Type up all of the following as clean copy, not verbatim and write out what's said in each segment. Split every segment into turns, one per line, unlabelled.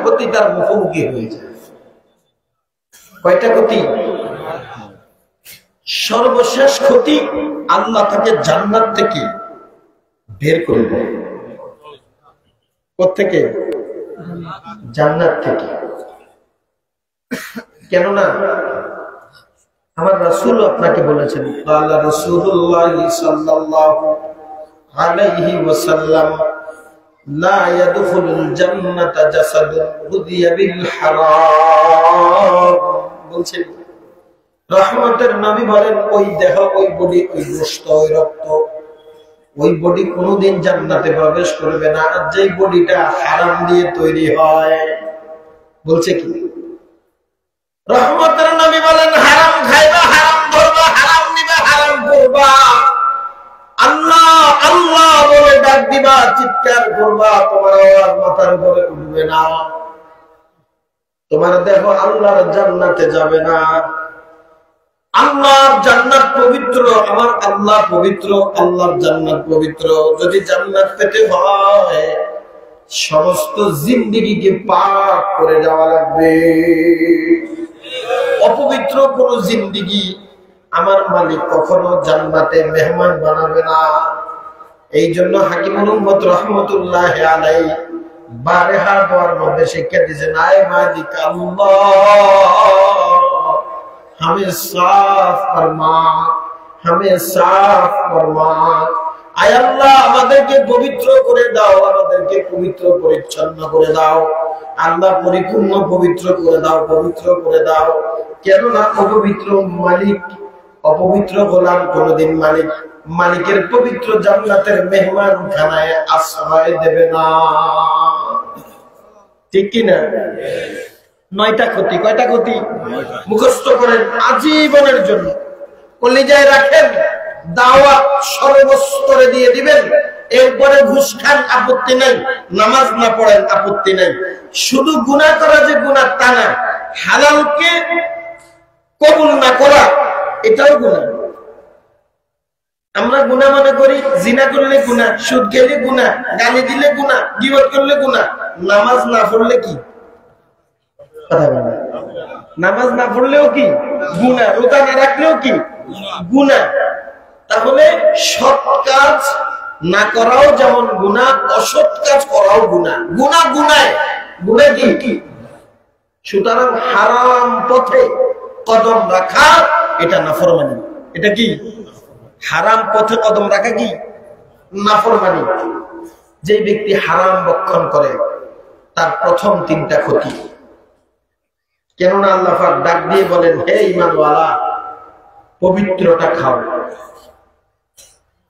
ক্ষতি তার মুখোমুখি হয়ে যায়। কয়টা ক্ষতি? সর্বশেষ ক্ষতি, আল্লাহ তাকে জান্নাত থেকে বের করে দেয়। কোত্থেকে? জান্নাত থেকে। কেননা আমার রাসূল আপনাকে বলেছেন, ক্বালা রাসূলুল্লাহ সাল্লাল্লাহু আলাইহি ওয়াসাল্লাম, লা ইয়াদখুলুল জান্নাতা জাসাদুন গুদিয়া বিল হারাম। বলছেন রহমতের নবী বলেন, ওই দেহ, ওই বডি, ওই গোশত, ওই রক্ত, ওই বডি কোনদিন জান্নাতে প্রবেশ করবে না যে বডিটা হারাম দিয়ে তৈরি হয়। বলছে কি? রহমতের নবী বলেন, হারাম খাইবা, হারাম ধরবা, হারাম নিবা, হারাম করবা, আল্লাহ আল্লাহ বলে ডাক দিবা, চিৎকার করবা, তোমার আওয়াজ মাথার উপরে উঠবে না, তোমার দেহ আল্লাহর জান্নাতে যাবে না। আল্লাহর জান্নাত পবিত্র, আমার আল্লাহ পবিত্র, আল্লাহর জান্নাত পবিত্র। যদি জান্নাত পেতে হয় সমস্ত জিন্দেগিকে পাক করে যাওয়া লাগবে। অপবিত্র কোন জিন্দেগি আমার মালিক কখনো জান্নাতে মেহমান বানাবে না। এই জন্য হাকিমুল উম্মত রহমতুল্লাহ আলাইহি বারেহা দোয়ার মধ্যে শিক্ষা দিয়েছেন, আয় মালিক আল্লাহ हमें साफ फरमा, हमें साफ फरमा। आय अल्लाह আমাদেরকে পবিত্র করে দাও, আমাদেরকে পবিত্র পরিচ্ছন্ন করে দাও। আল্লাহ পরিপূর্ণ পবিত্র করে দাও, পবিত্র করে দাও। কেন না অপবিত্র মালিক, অপবিত্র গোলাম কোনদিন মালিকের পবিত্র জান্নাতের মেহমান খানায় আশ্রয় দেবে না। ঠিক কি না? 9টা ক্ষতি। কয়টা ক্ষতি? মুখস্থ করেন আজীবনের জন্য, কলিজায় রাখেন। দাওয়াত সর্বস্তরে দিয়ে দিবেন। এরপরে ঘুষ খান আপত্তি নাই, নামাজ না পড়েন আপত্তি নাই, শুধু গুনাহ করা যে গুনাহ তা না, হালালকে কবুল না করা এটাও গুনাহ। আমরা গুনাহ মনে করি জিনা করলে গুনাহ, সুদ খেলে গুনাহ, গালি দিলে গুনাহ, গীবত করলে গুনাহ। নামাজ না পড়লে কি? নামাজ না পড়লেও কি গুনাহ, রোজা না রাখলেও কি গুনাহ। তাহলে সৎ কাজ না করাও যেমন গুনাহ, অসৎ কাজ করাও গুনাহ। গুনাহ গুনায়, গুনাহ কি? সুতরাং হারাম পথে কদম রাখা এটা নাফরমানি। এটা কি? হারাম পথে কদম রাখা কি? নাফরমানি। যে ব্যক্তি হারাম ভক্ষণ করে তার প্রথম 3টা ক্ষতি। কেননা আল্লাহ পাক ডাক দিয়ে বলেন, হে ঈমানওয়ালা, পবিত্রটা খাও।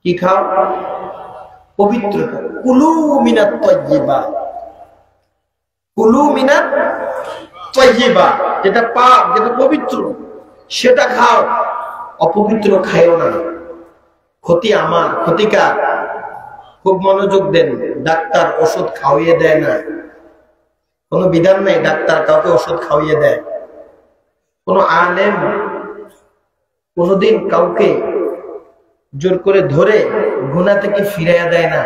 কি খাও? পবিত্রতা। কুলু মিনাত তাইয়্যিবা, কুলু মিনাত তাইয়্যিবা, যেটা পাক, যেটা পবিত্র সেটা খাও, অপবিত্র খাইও না। ক্ষতি আমার, ক্ষতি কার? খুব মনোযোগ দেন। ডাক্তার ওষুধ খাওয়িয়ে দেয় না, কোন বিধান নাই ডাক্তার কাউকে ওষুধ খাওয়িয়ে দেয়। কোন আলেম কোনদিন কাউকে জোর করে ধরে গুনাহ থেকে ফিরাইয়া দেয় না।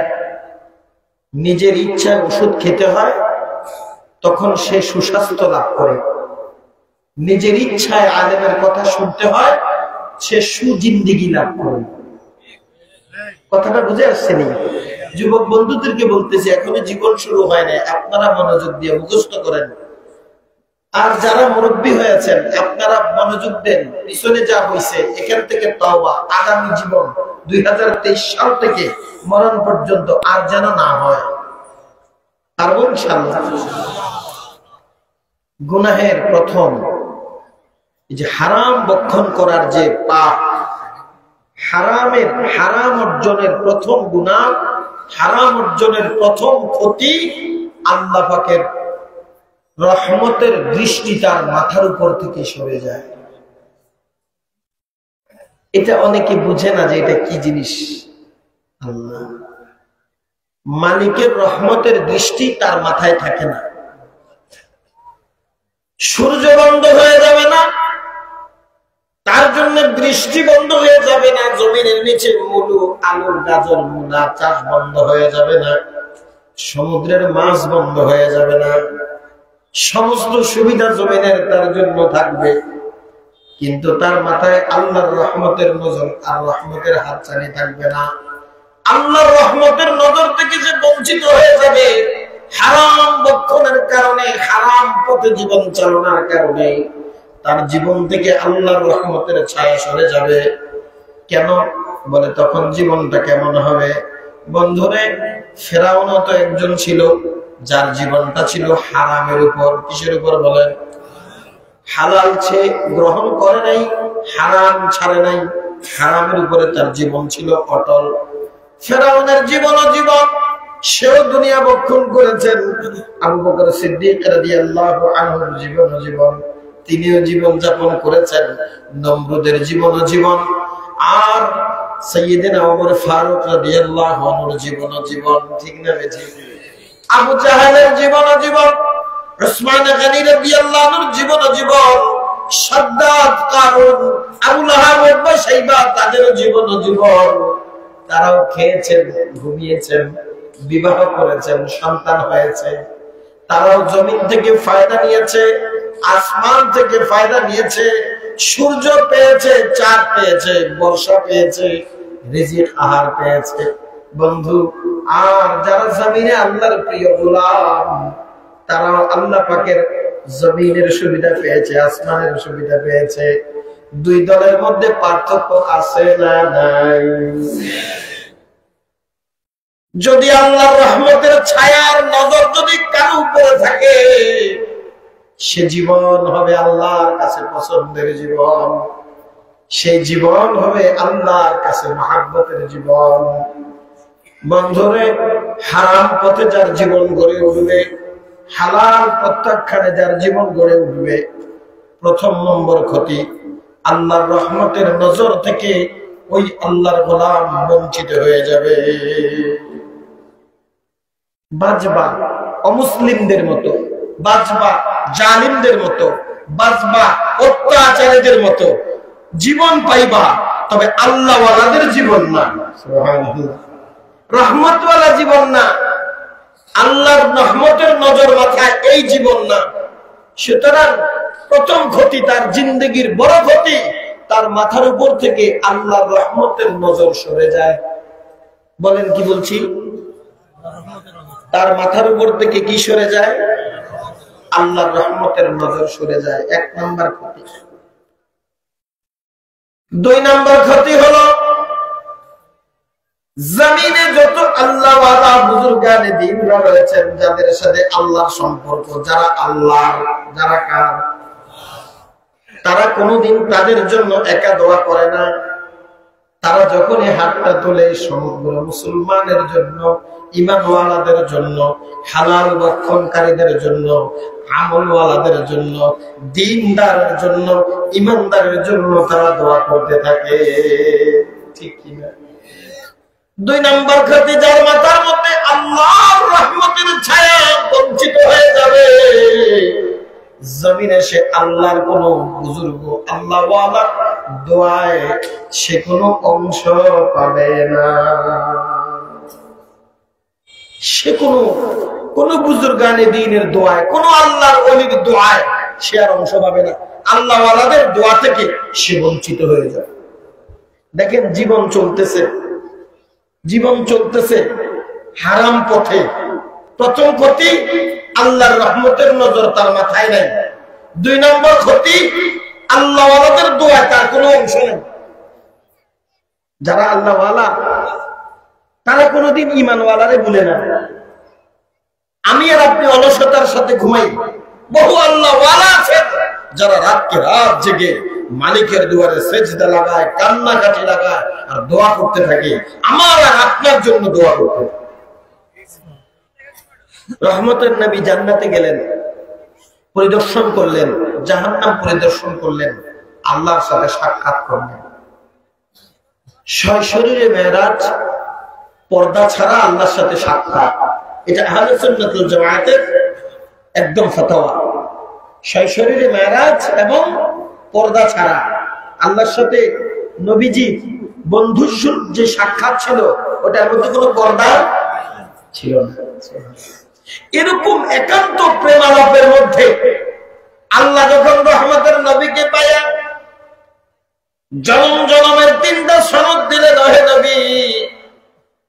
নিজের ইচ্ছায় ওষুধ খেতে হয়, তখন সে সুস্বাস্থ্য লাভ করে। নিজের ইচ্ছায় আলেমের কথা শুনতে হয়, সে সুজিন্দেগি লাভ করে। কথাটা বুঝে আসছে নি? যুবক বন্ধুদেরকে বলতেছি, এখনো জীবন শুরু হয় না, আপনারা মনোযোগ দিয়ে মুখস্থ করেন। আর যারা মুরব্বী হয়েছেন আপনারা মনোযোগ দেন। পিছনে যা হয়েছে এখান থেকে তওবা, আগামী জীবন 2023 সাল থেকে মরণ পর্যন্ত আর যেন না হয়। পারবো ইনশাআল্লাহ। গুনাহের প্রথম যে হারাম ভক্ষণ করার যে পাপ, হারাম অর্জনের প্রথম গুনাহ, হারাম অর্জনের প্রথম ক্ষতি, আল্লাহ পাকের রহমতের দৃষ্টি তার মাথার উপর থেকে সরে যায়। এটা অনেকে বুঝে না যে এটা কি জিনিস। আল্লাহ মালিকের রহমতের দৃষ্টি তার মাথায় থাকে না। সূর্য বন্ধ হয়ে যাবে না, তার জন্য দৃষ্টি বন্ধ হয়ে যাবে না। জমিনের নিচে মুলু, আলু, গাজর, মূলা চাষ বন্ধ হয়ে যাবে না। সমুদ্রের মাছ বন্ধ হয়ে যাবে না। সমস্ত সুবিধা জমিনের তার জন্য থাকবে, কিন্তু তার মাথায় আল্লাহর রহমতের নজর আর রহমতের হাতছানি থাকবে না। আল্লাহর রহমতের নজর থেকে যে বঞ্চিত হয়ে যাবে হারাম বক্ষণের কারণে, হারাম পথে জীবন চালনার কারণে, তার জীবন থেকে আল্লাহর রহমতের ছায়া সরে যাবে। কেন বলে তখন জীবনটা কেমন হবে? বন্ধুরে, ফেরাউনও তো একজন ছিল যার জীবনটা ছিল হারামের উপর। কিসের উপর বলেন? হালাল সে গ্রহণ করে নাই, হারাম ছাড়ে নাই, হারামের উপরে তার জীবন ছিল অটল। ফেরাউনের জীবন সেও দুনিয়া বক্ষণ করেছেন। আবু বকর সিদ্দিক রাদিয়াল্লাহু আনহুর জীবন তিনিও জীবন যাপন করেছেন। নমরুদের জীবন আর সাইয়েদনা ওমর ফারুক রাদিয়াল্লাহু আনহুর জীবন ঠিক না বেঠিক? আবু জাহেলের জীবন উসমান গনি রাদিয়াল্লাহু আনহুর জীবন সাদ্দাত, কারুন, আবু লাহাব, উতবা, শাইবা তাদের জীবন তারাও খেয়েছেন, ঘুমিয়েছেন, বিবাহ করেছেন, সন্তান হয়েছে। তারাও জমিন থেকে ফায়দা নিয়েছে, আসমান থেকে ফায়দা নিয়েছে, সূর্য পেয়েছে, চাঁদ পেয়েছে, বর্ষা পেয়েছে, রিজিক আহার পেয়েছে। বন্ধু, আর যারা জমিনে আল্লাহর প্রিয় গোলাম, তারাও আল্লাহ পাকের জমিনের সুবিধা পেয়েছে, আসমানের সুবিধা পেয়েছে। দুই দলের মধ্যে পার্থক্য আছে না নাই? যদি আল্লাহর রহমতের ছায়ার নজর যদি কারো উপরে থাকে, সে জীবন হবে আল্লাহর কাছে পছন্দের জীবন, সেই জীবন হবে আল্লাহর কাছে মহব্বতের জীবন। বন্ধুরে, হারাম পথে যার জীবন গড়ে উঠবে, হালাল প্রত্যাখ্যানে যার জীবন গড়ে উঠবে, প্রথম নম্বর ক্ষতি, আল্লাহর রহমতের নজর থেকে ওই আল্লাহর গোলাম বঞ্চিত হয়ে যাবে। বাজবা অমুসলিমদের মতো, বাজবা জালিমদের মতো, বাজবা অত্যাচারীদের মতো জীবন পাইবা, তবে আল্লাহওয়ালাদের জীবন না, সুবহানাল্লাহ, রহমতওয়ালা জীবন না, আল্লাহর রহমতের নজর মাথায় এই জীবন না। সুতরাং প্রথম ক্ষতি, তার জিন্দগির বড় ক্ষতি, তার মাথার উপর থেকে আল্লাহর রহমতের নজর সরে যায়। বলেন কি বলছি? তার মাথার উপর থেকে কি সরে যায়? আল্লাহর রহমতের নজর সরে যায়। এক নাম্বার ক্ষতি। দুই নাম্বার ক্ষতি হলো, জমিনে যত আল্লাহ ওয়ালা বুজুর্গানে দ্বীনরা রয়েছেন, যাদের সাথে আল্লাহর সম্পর্ক, যারা আল্লাহর, যারা কার, তারা কোনোদিন তাদের জন্য একা দোয়া করে না। তারা যখনই হাতটা তোলে সমগ্র মুসলমানের জন্য, ঈমানওয়ালাদের জন্য, হালাল ভক্ষণকারীদের জন্য, আমলওয়ালাদের জন্য, দ্বীনদারের জন্য, ঈমানদারের জন্য তারা দোয়া করতে থাকে। ঠিক কিনা? দুই নম্বর ক্ষতি, যার মাথার মধ্যে আল্লাহর রহমতের ছায়া বঞ্চিত হয়ে যাবে, জমিনে সে আল্লাহর কোন বুজুর্গ, আল্লাহওয়ালার দোয়ায় সে কোনো অংশ পাবে না। সে কোন বুজুর্গানে দ্বীনের দোয়ায়, কোন আল্লাহর ওলির দোয়ায় সে আর অংশ পাবে না। আল্লাহওয়ালাদের দোয়া থেকে সে বঞ্চিত হয়ে যাবে। দেখেন, জীবন চলতেছে হারাম পথে। প্রথম ক্ষতি, আল্লাহর রহমতের নজর তার মাথায় নাই। দুই নম্বর ক্ষতি, আল্লাহওয়ালাদের দোয়ায় তার কোনো অংশ নেই। যারা আল্লাহওয়ালা তারা কোনোদিন ঈমানওয়ালারে ভুলে না। আমি আর আপনি অলসতার সাথে ঘুমাই, বহু আল্লাহওয়ালা আছেন যারা রাতকে রাত জেগে মালিকের দুয়ারে সেজদা লাগায়, কান্নাকাটি লাগায় আর দোয়া করতে থাকে। আমার আর আপনার জন্য দোয়া করতে। রহমতের নবী জান্নাতে গেলেন, পরিদর্শন করলেন, জাহান্নাম পরিদর্শন করলেন, আল্লাহর সাথে সাক্ষাৎ করলেন। সশরীরে মেরাজ, পর্দা ছাড়া আল্লাহর সাথে সাক্ষাৎ, এটা আহলে সুন্নাত ওয়াল জামায়াতের একদম ফতোয়া। সশরীরে মেরাজ এবং পর্দা ছাড়া আল্লাহর সাথে নবীজি বন্ধুসুর যে সাক্ষাৎ ছিল, ওটার মধ্যে কোনো পর্দা ছিল না। এরকম একান্ত প্রেমালাপের মধ্যে আল্লাহ যখন রহমতের নবীকে পায়া জনম জনমের 3টা সনদ দিলেন, হে নবী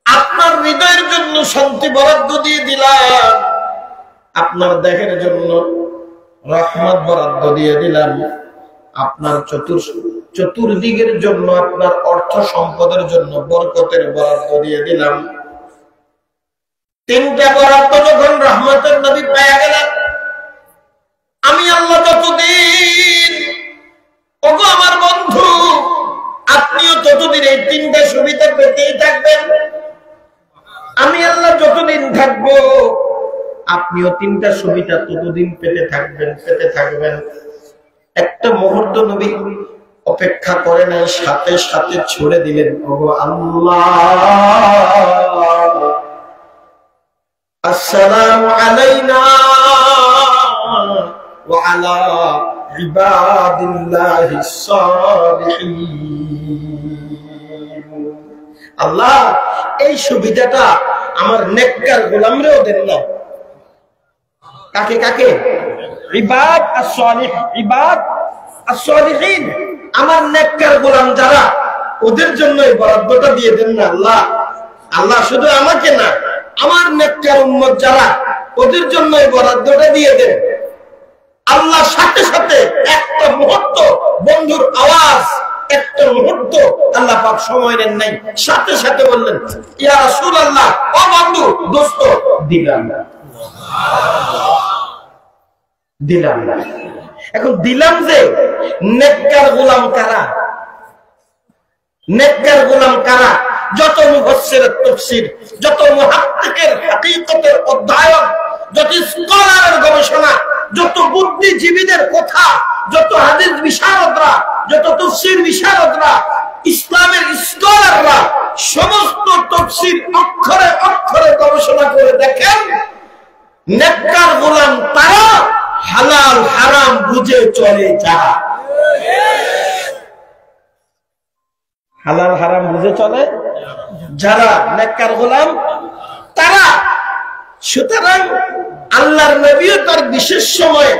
আপনার হৃদয়ের জন্য শান্তি বরাদ্দ দিয়ে দিলাম, আপনার দেহের জন্য রহমত বরাদ্দ দিয়ে দিলাম, আপনার চতুর্দিকের জন্য আপনার অর্থ সম্পদের জন্য বরকতের বরাদ্দ দিয়ে দিলাম। 3টা বরাদ্দ যখন রহমতের নবী পেয়ে গেলেন, আমি আল্লাহ যতদিন, ওগো আমার বন্ধু আপনিও ততদিন এই 3টা সুবিধা পেতেই থাকবেন, আমি আল্লাহ যতদিন থাকবো আপনিও 3টা সুবিধা ততদিন পেতে থাকবেন। একটা মুহূর্ত নবী অপেক্ষা করে নাই, সাথে সাথে ছুড়ে দিলেন, ওগো আল্লাহ আসসালামু আলাইনা ওয়া আলা ইবাদিল্লাহিস সালিহিন। আল্লাহ এই সুবিধাটা আমার নেককার গোলামরেও দেন না। কাকে কাকে? ইবাদ as-সালিহ, ইবাদ as-সালিহিন, আমার নেককার গোলাম যারা, ওদের জন্য এই বরাদ্দটা দিয়ে দেন না আল্লাহ। আল্লাহ শুধু আমাকে না, আমার নেককার উম্মত যারা, ওদের জন্য এই বরাদ্দটা দিয়ে দেন। আল্লাহ সাথে সাথে একটা মুহূর্ত, বন্ধুর আওয়াজ, একটা মুহূর্ত আল্লাহ পাক সময় নেন নাই, সাথে সাথে বললেন, ইয়া রাসূলুল্লাহ, ও বন্ধু, দোস্ত, দিলাম দিলাম। এখন দিলাম যে নেককার গোলাম কারা? নেককার গোলাম কারা? যত মুফাসসিরের তাফসীর, যত মুহাক্কিকের হাকিকতের অধ্যয়ন, যত স্কলারের গবেষণা, যত বুদ্ধিজীবীদের কথা, যত হাদিস বিশারদরা, যত তাফসীর বিশারদরা, ইসলামের স্কলাররা সমস্ত তাফসীর অক্ষরে অক্ষরে গবেষণা করে দেখেন, নেককার গোলাম তারা হালাল হারাম বুঝে চলে যারা। হালাল হারাম বুঝে চলে যারা নেককার গোলাম তারা। সুতরাং আল্লাহর নবীও তার বিশেষ সময়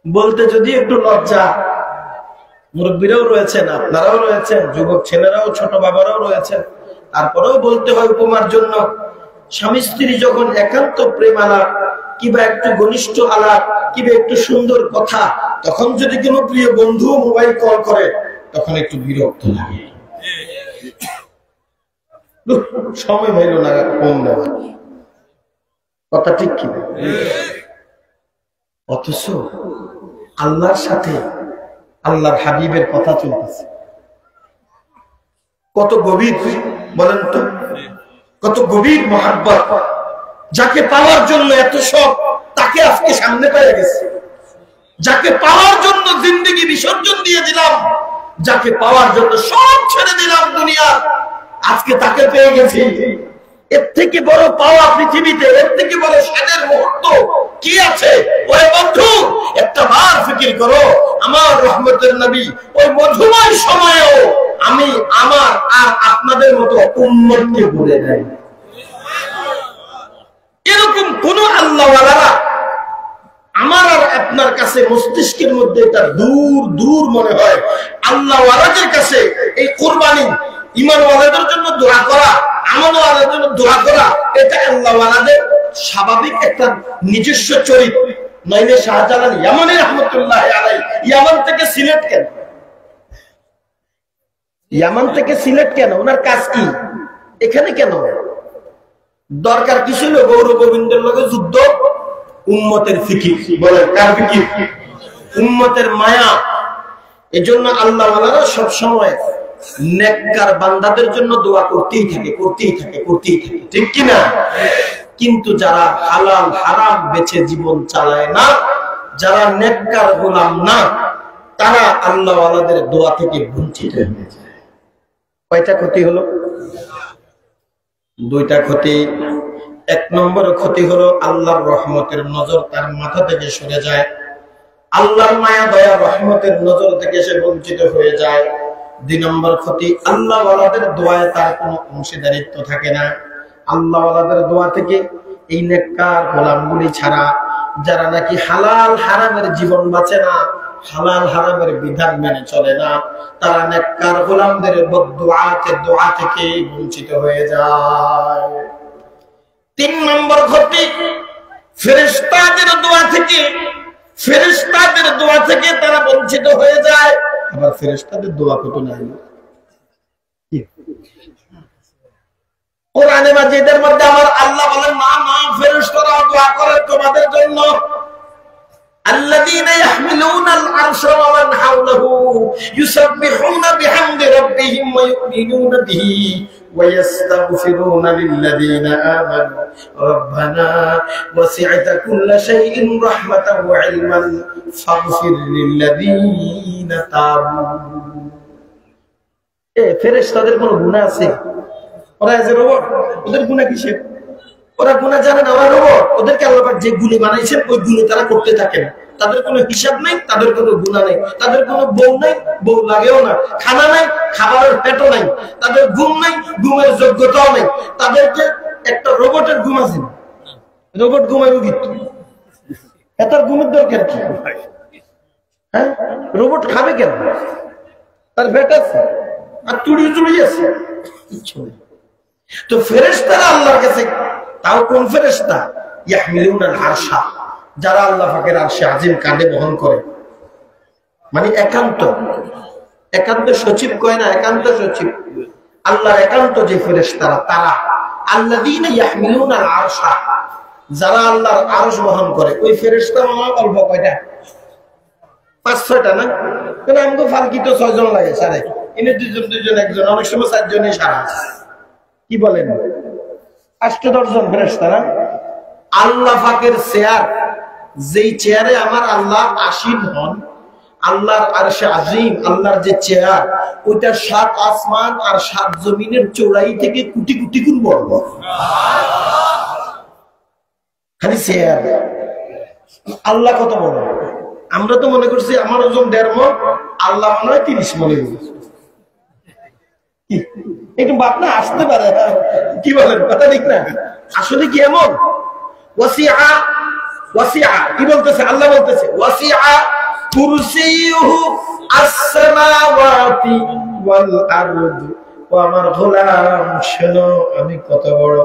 বলতে যদি একটু লজ্জা, মুরব্বীরাও রয়েছেন, আপনারাও রয়েছেন, যুবক ছেলেরাও, ছোট বাবারাও রয়েছেন, তারপরেও বলতে হয় উপমার জন্য। স্বামী স্ত্রী যখন একান্ত প্রেম আলাপ, কিংবা একটু ঘনিষ্ঠ আলাপ, কিংবা একটু সুন্দর কথা, তখন যদি কোনো প্রিয় বন্ধু মোবাইল কল করে, তখন একটু বিরক্ত লাগে, সময় হইল না ফোন দেওয়া, কথা ঠিক কি? অথচ আল্লাহর সাথে আল্লাহর হাবিবের কথা চলতেছে, কত গভীর বলেন তো, কত গভীর মহাব্বত। যাকে পাওয়ার জন্য এত সব, তাকে আজকে সামনে পেয়ে গেছে। যাকে পাওয়ার জন্য জিন্দেগি বিসর্জন দিয়ে দিলাম, যাকে পাওয়ার জন্য সব ছেড়ে দিলাম দুনিয়া, আজকে তাকে পেয়ে গেছি। এর থেকে বড় পাওয়া পৃথিবীতে, এর থেকে বড় সাদের মুহূর্ত কি আছে? ওই বন্ধু একটা বার ফিকির করো, আমার রহমতের নবী ওই মধুময় সময়েও আমি আমার আর আপনাদের মতো উম্মতকে ভুলে যাই। এরকম কোন আল্লাহওয়ালারা আমার আর আপনার কাছে মস্তিষ্কের মধ্যে এটা দূর দূর মনে হয়। আল্লাহওয়ালাদের কাছে এই কুরবানি, ঈমানওয়ালাদের জন্য দোয়া করা, আমলওয়ালাদের জন্য দোয়া করা, এটা আল্লাহওয়ালাদের স্বাভাবিক একটা নিজস্ব চরিত্র। নইলে শাহজালাল ইয়ামানী রাহমাতুল্লাহ আলাইহি ইয়ামান থেকে সিলেট কেন? ইয়ামান থেকে সিলেট কেন? ওনার কাজ কি এখানে কেন? দরকার কি ছিল? গৌর গোবিন্দের লগে যুদ্ধ, উম্মতের ফিকির। বলেন কার ফিকির? উম্মতের মায়া। এজন্য আল্লাহওয়ালারা সব সময় নেককার বান্দাদের জন্য দোয়া করতেই থাকে, করতেই থাকে, করতেই থাকে, ঠিক কি না? কিন্তু যারা হালাল হারাম বেছে জীবন চালায় না, যারা নেককার গোলাম না, তারা আল্লাহওয়ালাদের দোয়া থেকে বঞ্চিত হয়ে যায়। কয়টা ক্ষতি হলো? দুইটা ক্ষতি। এক নম্বর ক্ষতি হলো আল্লাহর রহমতের নজর তার মাথা থেকে সরে যায়, আল্লাহর মায়া দয়া রহমতের নজর থেকে সে বঞ্চিত হয়ে যায়। 2 নম্বর ক্ষতি, আল্লাহওয়ালাদের দোয়ায় তার কোনো অংশীদারিত্ব থাকে না। আল্লাহওয়ালাদের দোয়া থেকে এই নেককার গোলামগুলি ছাড়া যারা নাকি হালাল হারামের জীবন বাঁচে না, হালাল হারামের বিধান মেনে চলে না, তারা নেককার গোলামদের বদদুআতে দোয়া থেকে বঞ্চিত হয়ে যায়। 3 নম্বর ক্ষতি, ফেরেশতাদের দোয়া থেকে, ফেরেশতাদের দোয়া থেকে তারা বঞ্চিত হয়ে যায়। আবার ফেরেশতাদের দোয়া কত নাই, কোরআনে মাজিদের মধ্যে আমার আল্লাহ বলেন, না না, ফেরেশতারা দোয়া করে তোমাদের জন্য। الذين يحملون العرش ومن حوله يسبحون بحمد ربهم ويؤمنون به ويستغفرون للذين آمنوا ربنا وسعت كل شيء رحمة وعلما فاغفر للذين تابوا। ফেরেশতাদের কোনো গুনাহ আছে? ওরা যে রোবট, ওদের গুনাহ কিসের? ওরা গুনাহ জানে না, ওরা রোবট। ওদেরকে আল্লাহ পাক যে গুলি বানাইছেন ওই গুলি তারা করতে থাকেন। তাদের কোনো হিসাব নাই, তাদের কোনো গুনাহ নেই, তাদের কোনো বউ নাই, বউ লাগেও না, খানা নাই, খাবারের পেটও নাই, তাদের ঘুম নাই, ঘুমের যোগ্যতাও নাই। তাদেরকে একটা রোবটের ঘুম আছে, রোবট ঘুমাইব কিন্তু এটার ঘুমের দরকার কি? হ্যাঁ, রোবট খাবে কেন? তার পেট আছে আর চুড়ি চুড়ি আছে, কিচ্ছু নেই। তো ফেরেশতারা আল্লাহর কাছে, তাও কোন ফেরেশতা? ইয়াহমিলুনাল আরশা, যারা আল্লাহ পাকের আরশে আজিম কাঁধে বহন করে, মানে একান্ত, একান্ত সচিব কয় না, একান্ত সচিব আল্লাহর একান্ত যে ফেরেশতারা, তারা আল্লাযীনা ইয়াহমিলুনাল আরশা, যারা আল্লাহর আরশ বহন করে। ওই ফেরেশতা আমার অল্প কয়টা? 5-6টা না? কেন আমাকে ফালকি তো 6 জন লাগে, সারে এনে 2 জন 1 জন, অনেক সময় 4 জনই সারা। কি বলেন? 8-10 জন ফেরেশতা না? আল্লাহ পাকের চেয়ার, যেই চেয়ারে আমার আল্লাহ আসীন হন, আল্লাহর আরশে আজিম, আল্লাহর যে চেয়ার, ওইটা 7 আসমান আর 7 জমিনের চৌড়াই থেকে কোটি কোটি গুণ বড়। খালি চেয়ার, আল্লাহ কত বড়! আমরা তো মনে করছি আমার ওজন 1.5 মণ, আল্লাহ মনে হয় 30 মণ। একটু ভাবনা আসতে পারে, কি বলেন? কথা ঠিক না? আসলে কি এমন? ওয়াসিআ, ওয়াসিআ কি বলতেছে? আল্লাহ বলতেছে ওয়াসিআ কুরসিয়ুহু আস-সামাওয়াতি ওয়াল আরদ। ও আমার গোলাম শোনো, আমি কত বড়,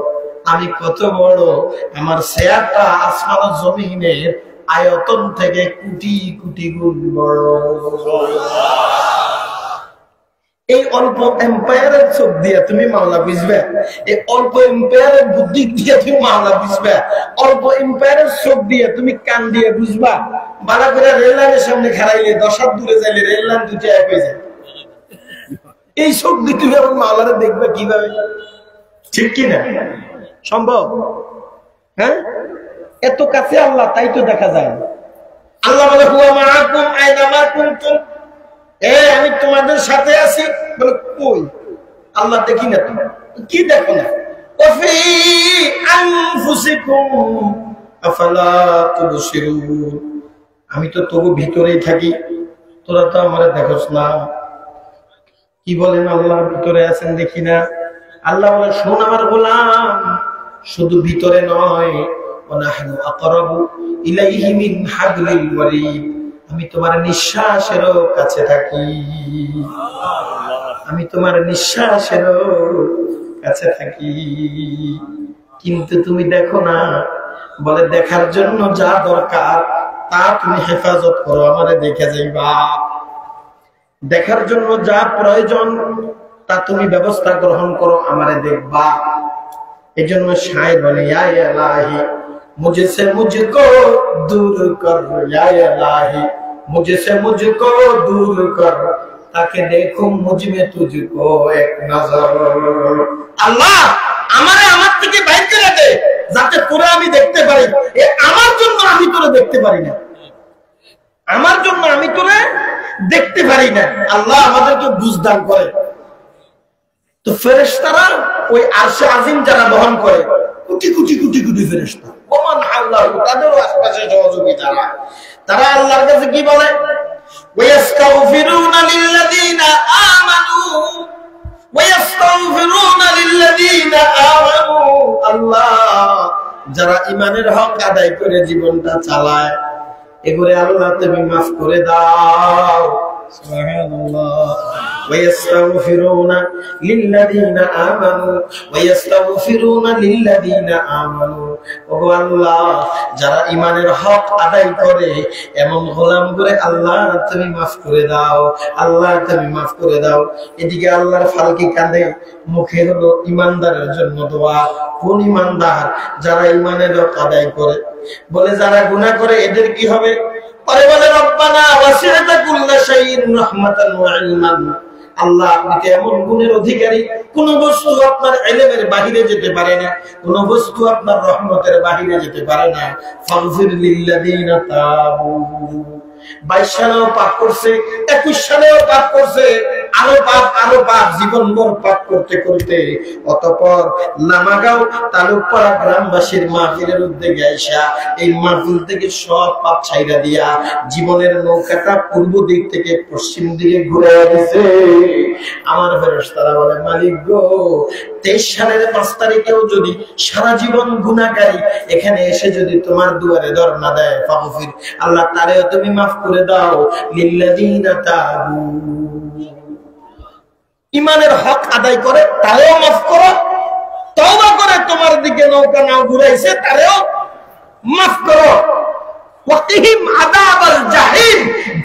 আমি কত বড়। আমার চেয়ারটা আসমান ও জমিনের আয়তন থেকে কোটি কোটি গুণ বড়। এই অল্প এম্পায়ারের চোখ দিয়ে তুমি মাওলা বুঝবে, এই অল্প এম্পায়ারের বুদ্ধি দিয়ে তুমি মাওলা বুঝবে, অল্প এম্পায়ারের চোখ দিয়ে তুমি কান দিয়ে বুঝবা। বালা করে রেল লাইনের সামনে খারাইলে 10 হাত দূরে যাইলে রেল লাইন দুটো এক হয়ে যায়। এই চোখ দিয়ে তুমি আমার মাওলারে দেখবে কিভাবে? ঠিক কিনা? সম্ভব? হ্যাঁ, এত কাছে আল্লাহ, তাই তো দেখা যায়। আল্লাহ বলে হুয়া মাআকুম আইনামা কুনতুম, আমি তোমাদের সাথে আছি। বলে কই? আল্লাহ দেখি না? কি দেখো না? ওয়াফি আনফুসিকুম আফালা তুবসিরুন, আমি তো তবু ভিতরেই থাকি, তোরা তো আমারে দেখোস না। কি বলেন? আল্লাহ ভিতরে আছেন, দেখি না? আল্লাহ বলে শোন আমার গোলাম, শুধু ভিতরে নয়, ওয়ানাহনু আকরাবু ইলাইহি মিন হাবলিল ওয়ারিদ, আমি তোমার নিঃশ্বাসেরও কাছে থাকি, আমি তোমার নিঃশ্বাসেরও কাছে থাকি, কিন্তু তুমি দেখো না। বলে দেখার জন্য যা দরকার তা তুমি হেফাজত করো, আমারে দেখে যাইবা। দেখার জন্য যা প্রয়োজন তা তুমি ব্যবস্থা গ্রহণ করো, আমারে দেখবা। এই জন্য শায়ের বলে ইয়া ইলাহি মুঝসে মুঝকো দূর কর, ইয়া ইলাহি মুঝসে মুঝকো দূর কর, তাকে দেখো মুঝমে তুঝকো এক নজর। আল্লাহ আমারে আমার থেকে বাইর করে দে, যাতে তোরে আমি দেখতে পারি। আমার জন্য আমি তোরে দেখতে পারি না, আমার জন্য আমি তোরে দেখতে পারি না। আল্লাহ আমাদেরকে বুঝদান করে। তো ফেরেশতারা ওই আরশে আজিম যারা বহন করে, কোটি কোটি কোটি কোটি ফেরেশতা, ওমান আল্লাহু, তাদেরও আশপাশে সহযোগী যারা, তারা আল্লাহর কাছে কি বলে? ওয়ায়াস্তাগফিরুনা লিল্লাযীনা আমানু, ওয়ায়াস্তাগফিরুনা লিল্লাযীনা আমানু। আল্লাহ যারা ইমানের হক আদায় করে জীবনটা চালায় এগুলো আল্লাহ তুমি মাফ করে দাও। সুবহানাল্লাহ। ওয়ায়াস্তাগফিরুনা লিল্লাযীনা আমানু ওয়ায়াস্তাগফিরুনা লিল্লাযীনা আমানু। ওগো আল্লাহ, যারা ইমানের হক আদায় করে এমন গোলামগুলো আল্লাহ তুমি মাফ করে দাও, আল্লাহ তুমি মাফ করে দাও। এদিকে আল্লাহর ফালকি কাঁদে, মুখে হলো ইমানদারের জন্য দোয়া। কোন ইমানদার? যারা ইমানের হক আদায় করে। বলে যারা গুনাহ করে এদের কি হবে? পরে বলে রব্বানা ওয়াসি'তা কুল্লা শাইইন রাহমাতান ওয়া ইলমান। আল্লাহ আপনি তো এমন গুণের অধিকারী, কোন বস্তু আপনার ইলমের বাহিরে যেতে পারে না, কোন বস্তু আপনার রহমতের বাহিরে যেতে পারে না। ফাগফির লিল্লাযীনা তাবু। 22 সালেও পাপ করছে, 21 সালেও পাপ করছে, আরো পাপ জীবনভর পাপ করতে করতে অতঃপর নামাগাঁও তালুকপাড়া গ্রামবাসীর মাহফিলের উদ্যোগে আইসা এই মাহফিল থেকে সব পাপ ছাইরা দিয়া জীবনের নৌকাটা পূর্ব দিক থেকে পশ্চিম দিকে ঘুরে দিছে। আমার ফেরেশতারা বলে, মালিক গো, 23 সালের 5 তারিখেও যদি সারা জীবন গুনাহগারী এখানে এসে যদি তোমার দুয়ারে ধর্ণা দেয়, ফাগফির, আল্লাহ তারেও তুমি মাফ করে দাও। লিল্লাযীনা তাবু। ইমানের হক আদায় করে তারেও মাফ করো, তওবা করে তোমার দিকে নৌকা নাও ঘুরাইছে তারেও মাফ করো। ওয়াকিহিম আযাবাল জাহিম।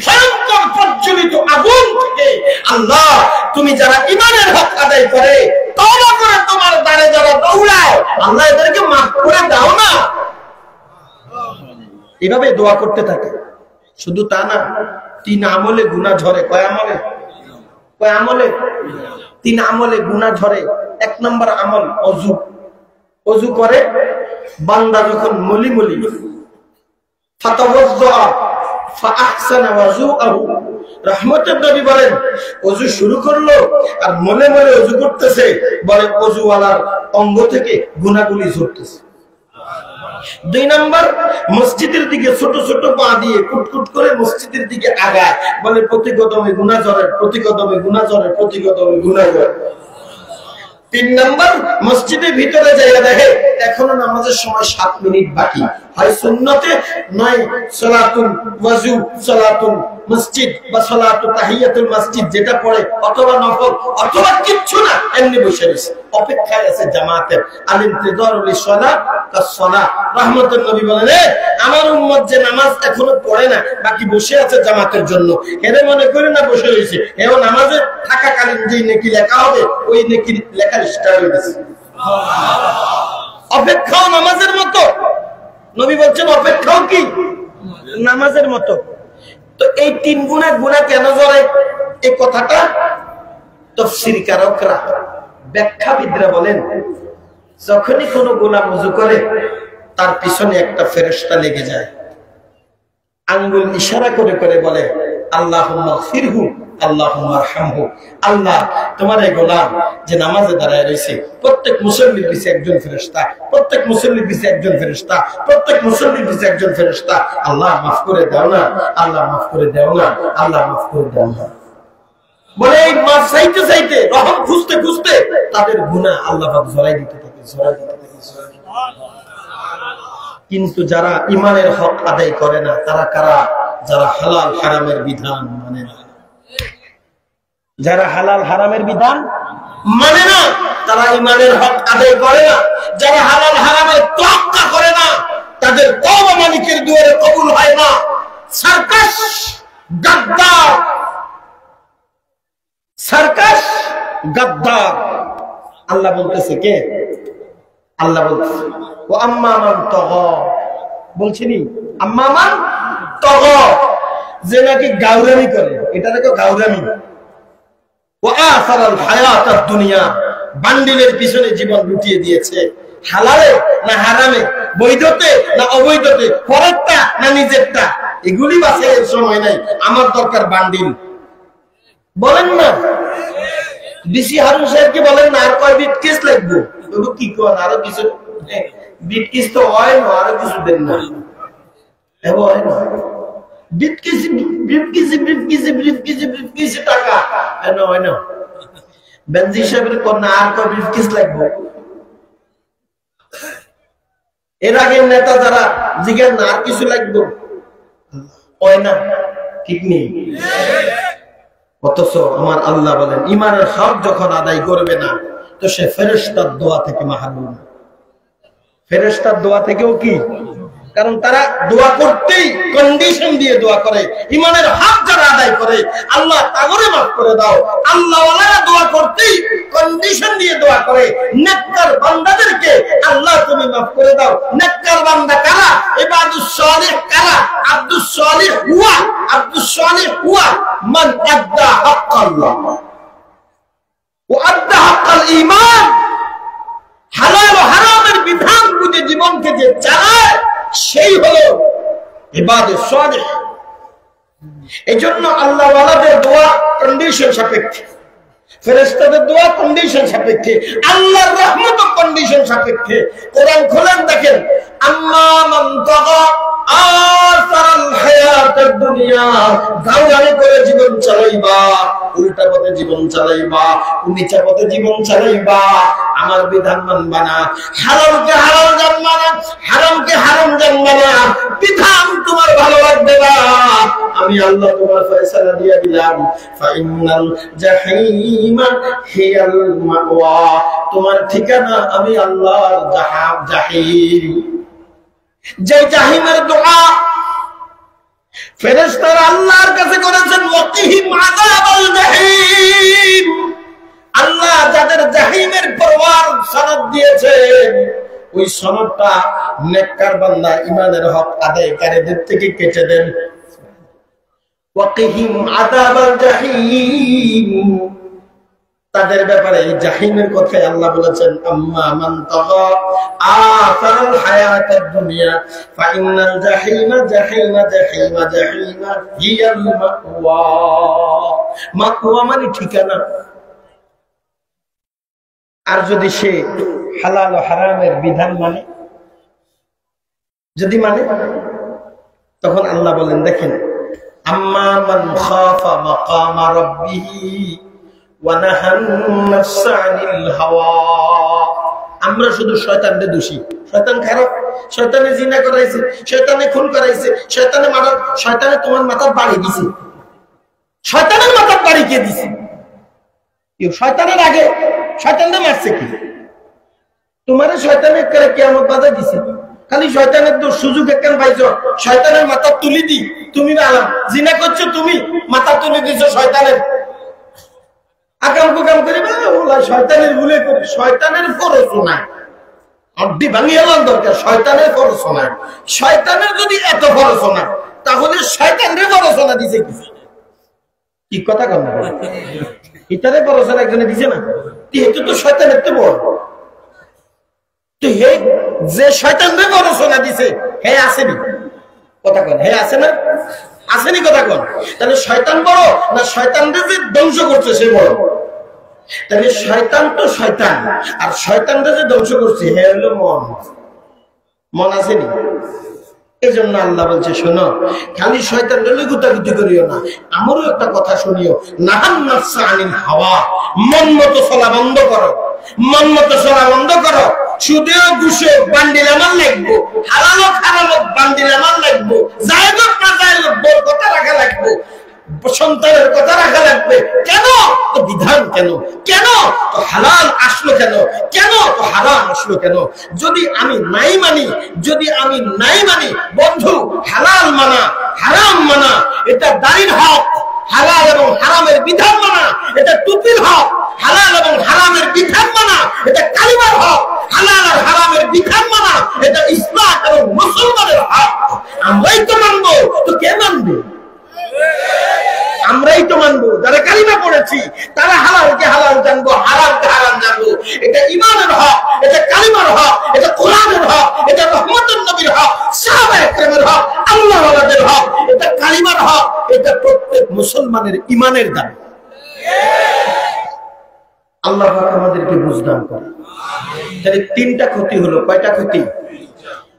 ভয়ঙ্কর প্রজ্বলিত আগুন থেকে আল্লাহ তুমি যারা ইমানের হক আদায় করে তওবা করে তোমার দ্বারে যারা দৌড়ায় আল্লাহ এদেরকে মাফ করে দাও না। এভাবে দোয়া করতে থাকে। শুধু তা না, 3 আমলে গুনাহ ঝরে। কয় আমলে? 3 আমলে গুনাহ ঝরে। 1 নম্বর আমল ওযু। ওযু করে বান্দা যখন মলি ফাতাওয়াজ্জা ফাআহসানা ওযুআহু। রাহমাতুল নবী বলেন, ওযু শুরু করলো আর মনে মনে ওযু করতেছে, বলে ওযুওয়ালার অঙ্গ থেকে গুনাহগুলি ঝরতেছে। 2 নম্বর, মসজিদের দিকে ছোট ছোট পা দিয়ে কুটকুট করে মসজিদের দিকে আগায়, বলে প্রতি কদমে গুনাহ ঝরে, প্রতি কদমে গুনাহ ঝরে, প্রতি কদমে গুনাহ ঝরে। 3 নম্বর, মসজিদের ভিতরে যাইয়া দেখে এখনো নামাজের সময় 7 মিনিট বাকি। হয় সুন্নতে, নয় সালাতুল ওযু, সালাতুল মসজিদ বা সালাতু তাহিয়াতুল মসজিদ যেটা পড়ে, অথবা নফল, অথবা কিচ্ছু না, এমনি বসে রয়েছে, অপেক্ষায় আছে জামাতের। আল ইনতিযারু লিস-সালাত কাস-সালাত। রাহমাতুল নবী বলেন, আমার উম্মত যে নামাজ এখনো পড়ে না, বাকি বসে আছে জামাতের জন্য, এর মনে করে না বসে রয়েছে, এও নামাজে থাকাকালীন যে নেকি লেখা হবে ওই নেকি লেখা স্টার্ট হয়ে গেছে। অপেক্ষাও নামাজের মতো। নবী বলছেন অপেক্ষাও কি নামাজের মতো। তো এই 3 গুনাহ কেন ঝরে, এই কথাটা তাফসীরকারকরা, ব্যাখ্যাবিদরা বলেন, যখনই কোনো গুনাহ ওযু করে তার পিছনে একটা ফেরেশতা লেগে যায়, আঙ্গুল ইশারা করে করে বলে, আল্লাহুম্মা গফিরহু আল্লাহুম্মা আরহামহু। আল্লাহ, তোমার এই গোলাম যে নামাজে দাঁড়ায় রয়েছে, প্রত্যেক মুসল্লির পিছে একজন ফেরেশতা, প্রত্যেক মুসল্লির পিছে একজন ফেরেশতা, প্রত্যেক মুসল্লির পিছে একজন ফেরেশতা। আল্লাহ মাফ করে দাও না, আল্লাহ মাফ করে দাও না, আল্লাহ মাফ করে দাও না। বলে এই মাফ চাইতে চাইতে, রহম খুঁজতে খুঁজতে তাদের গুনাহ আল্লাহ পাক ঝরাই দিতে থাকে, ঝরাই দিতে থাকে। কিন্তু যারা ইমানের হক আদায় করে না তারা কারা? যারা হালাল হারামের বিধান মানে না। যারা হালাল হারামের বিধান মানে না তারা ইমানের হক আদায় করে না। যারা হালাল হারামের তোয়াক্কা করে না তাদের তওবা মালিকের দুয়ারে কবুল হয় না। Circus, গাদ্দার, circus, গাদ্দার। আল্লাহ বলতেছে কে? আল্লাহ বলতেছে ও আম্মা মান তাগা, বলছিনি আম্মা মান তাগা, যে নাকি গাউরামি করে, এটা নাকি গাউরামি। ও আসারাল হায়াতাদ দুনিয়া, বান্ডিলের পিছনে জীবন লুটিয়ে দিয়েছে। হালালে না হারামে, বৈধতে না অবৈধতে, পরেরটা না নিজেরটা, এগুলি বাছাইয়ের সময় নাই। আমার দরকার বান্ডিল। বলেন না ডিসি হারুন সাহেবকে বলেন না আর কয় বিট কেস লাগবে, কি কর আরো কিছু বিট কেস তো হয় না, আরো কিছু দেন না, হয় না বিট কেসি, বিট কেসি, বিট কেসি, বিট কেসি, বিট কেসি টাকা হয় না। বেনজি সাহেবের কন্যা আর কয় বিট কেস লাগবে, এর আগের নেতা যারা জিজ্ঞাসা না আর কিছু লাগবে হয় না, ঠিক নেই। অথচ আমার আল্লাহ বলেন ইমানের হক যখন আদায় করবে না তো সে ফেরেশতার দোয়া থেকে মাহরুম। ফেরেশতার দোয়া থেকেও কি, কারণ তারা দোয়া করতেই কন্ডিশন দিয়ে দোয়া করে। ইমানের হক যারা আদায় করে আল্লাহ তাগরে মাফ করে দাও, আল্লাহ ওয়ালারা দোয়া করতেই কন্ডিশন দিয়ে দোয়া করে নেককার বান্দাদেরকে আল্লাহ তুমি মাফ করে দাও। নেককার বান্দা কারা? ইবাদুস সালিহ কারা? আব্দুস সালিহ হুয়া, আব্দুস সালিহ হুয়া মান আদ্দা হাক্কাল্লাহ ওয়া আদ্দা হাক্কাল ঈমান। হালাল ও হারামের বিধান বুঝে জীবনকে যে চালায় সেই হলো ইবাদুস সালিহ। এজন্য আল্লাহ ওয়ালাদের দোয়া কন্ডিশন সাপেক্ষে, ফেরেশতাদের দোয়া কন্ডিশন সাপেক্ষে, আল্লাহর রহমত কন্ডিশন সাপেক্ষে। কোরআন খোলেন দেখেন, আম্মা মান তাগা আসারাল হায়াতাদ দুনিয়া, গাউগানি করে জীবন চালাইবা, উল্টা পথে জীবন চালাইবা, নিচা পথে জীবন চালাইবা, আমার বিধান মানবা না, হারামকে হারাম জানবা না, হারামকে হারাম জানবা না, বিধান তোমার ভালো লাগবে না, আমি আল্লাহ তোমার ফয়সালা দিয়ে দিলাম। ফাইনাল জাহিমা হিয়াল মাওয়া, তোমার ঠিকানা আমি আল্লাহর জাহিম। যে জাহিমের দোয়া ফেরেশতারা আল্লাহর কাছে করেছেন, ওয়াকিহিম আযাবাল জাহিম, আল্লাহ যাদের জাহিমের পরওয়ার সনদ দিয়েছেন ওই সনদটা নেককার বান্দা ইমানের হক আদায়কারীদের থেকে কেটে দেন। ওয়াকিহিম আযাবাল জাহিম, তাদের ব্যাপারে এই জাহিমের কথা আল্লাহ বলেছেন, আম্মা মান তাগা আসারাল হায়াতাদ দুনিয়া ফাইনাল জাহিমা জাহিমা জাহিমা জাহিমা হিয়াল মাওয়া। মাওয়া মানে ঠিকানা। আর যদি সে হালাল ও হারামের বিধান মানে, যদি মানে, তখন আল্লাহ বলেন দেখেন, আম্মা মান খাফা মাকামা রাব্বিহি ওয়া নাহান নাফসা আনিল হাওয়া। আমরা শুধু শয়তানকে দোষী, শয়তান খারাপ, শয়তানে জিনা করাইছে, শয়তানে খুন করাইছে, শয়তানে মারার, শয়তানে তোমার মাথার বাড়ি দিছে, শয়তানের মাথার বাড়ি কে দিছে? শয়তানের আগে শয়তানকে মারছে কি? তোমারে শয়তানের করে কিয়ামত বাধা দিছে, খালি শয়তানের দোষ, সুযোগ একখান পাইছো, শয়তানের মাথা তুলি দি, তুমি আলাম জিনা করছো, তুমি মাথা তুলে দিছো শয়তানের, আকাম কুকাম করি ওলা শয়তানের ভুলে করি, শয়তানের ফরজ নাই, অড্ডি ভাঙিয়ে এলাম দরকার, শয়তানের ফরজ নাই। শয়তানের যদি এত ফরজ না তাহলে শয়তানের ফরজ না দিছে কি কথা কম, ইতারে ফরজ একজনে দিছে না, যেহেতু তো শয়তানের তো বড়, তো হে যে শয়তানের ফরজ না দিছে হে আসেনি, কথা কন, হে আসে না, আসেনি কথা কন। তাহলে শয়তান বড় না শয়তানদের যে ধ্বংস করছে সে বড়? তাহলে শয়তান তো শয়তান, আর শয়তানদের যে ধ্বংস করছে হে হলো মন, মন আসেনি। এই জন্য আল্লাহ বলছে শোনো, খালি শয়তানদের গুতাগুতি করিও না, আমারও একটা কথা শুনিও, নাহান নাফসা আনিল হাওয়া, মন মতো চলা বন্ধ করো, মন মতো চলা বন্ধ করো। সুদেও ঘুষে বান্ডিল আমার লাগবো, হালালো খারালো বান্ডিল আমার লাগবো, জায়েজ না জায়েজ বল কথা রাখা লাগবো, সন্তানের কথা রাখা লাগবে। কেন? তো বিধান কেন? কেন তো হালাল আসলো কেন? কেন তো হারাম আসলো কেন? যদি আমি নাই মানি, যদি আমি নাই মানি, বন্ধু হালাল মানা হারাম মানা এটা দাড়ির হক, হালাল এবং হারামের বিধান মানা এটা টুপির হক, হালাল এবং হারামের বিধান মানা এটা কালিমার হক, হালাল আর হারামের বিধান মানা এটা ইসলাম এবং মুসলমানের হক। আমরাই তো মানবো, তো কে মানবে? আমরাই তো মানবো, যারা কালিমা পড়েছি তারা হালালকে হালাল জানবো, হারামকে হারাম জানবো। এটা ইমানের হক, এটা কালিমার হক, এটা কোরআনের হক, এটা রহমতুল নবীর হক, সাহাবায়ে কেরামের হক, আল্লাহ ওয়ালাদের হক, এটা কালিমার হক, এটা প্রত্যেক মুসলমানের ইমানের দাবি। আল্লাহ পাক আমাদেরকে বুঝদান করে। তাহলে তিনটা ক্ষতি হলো, কয়টা ক্ষতি?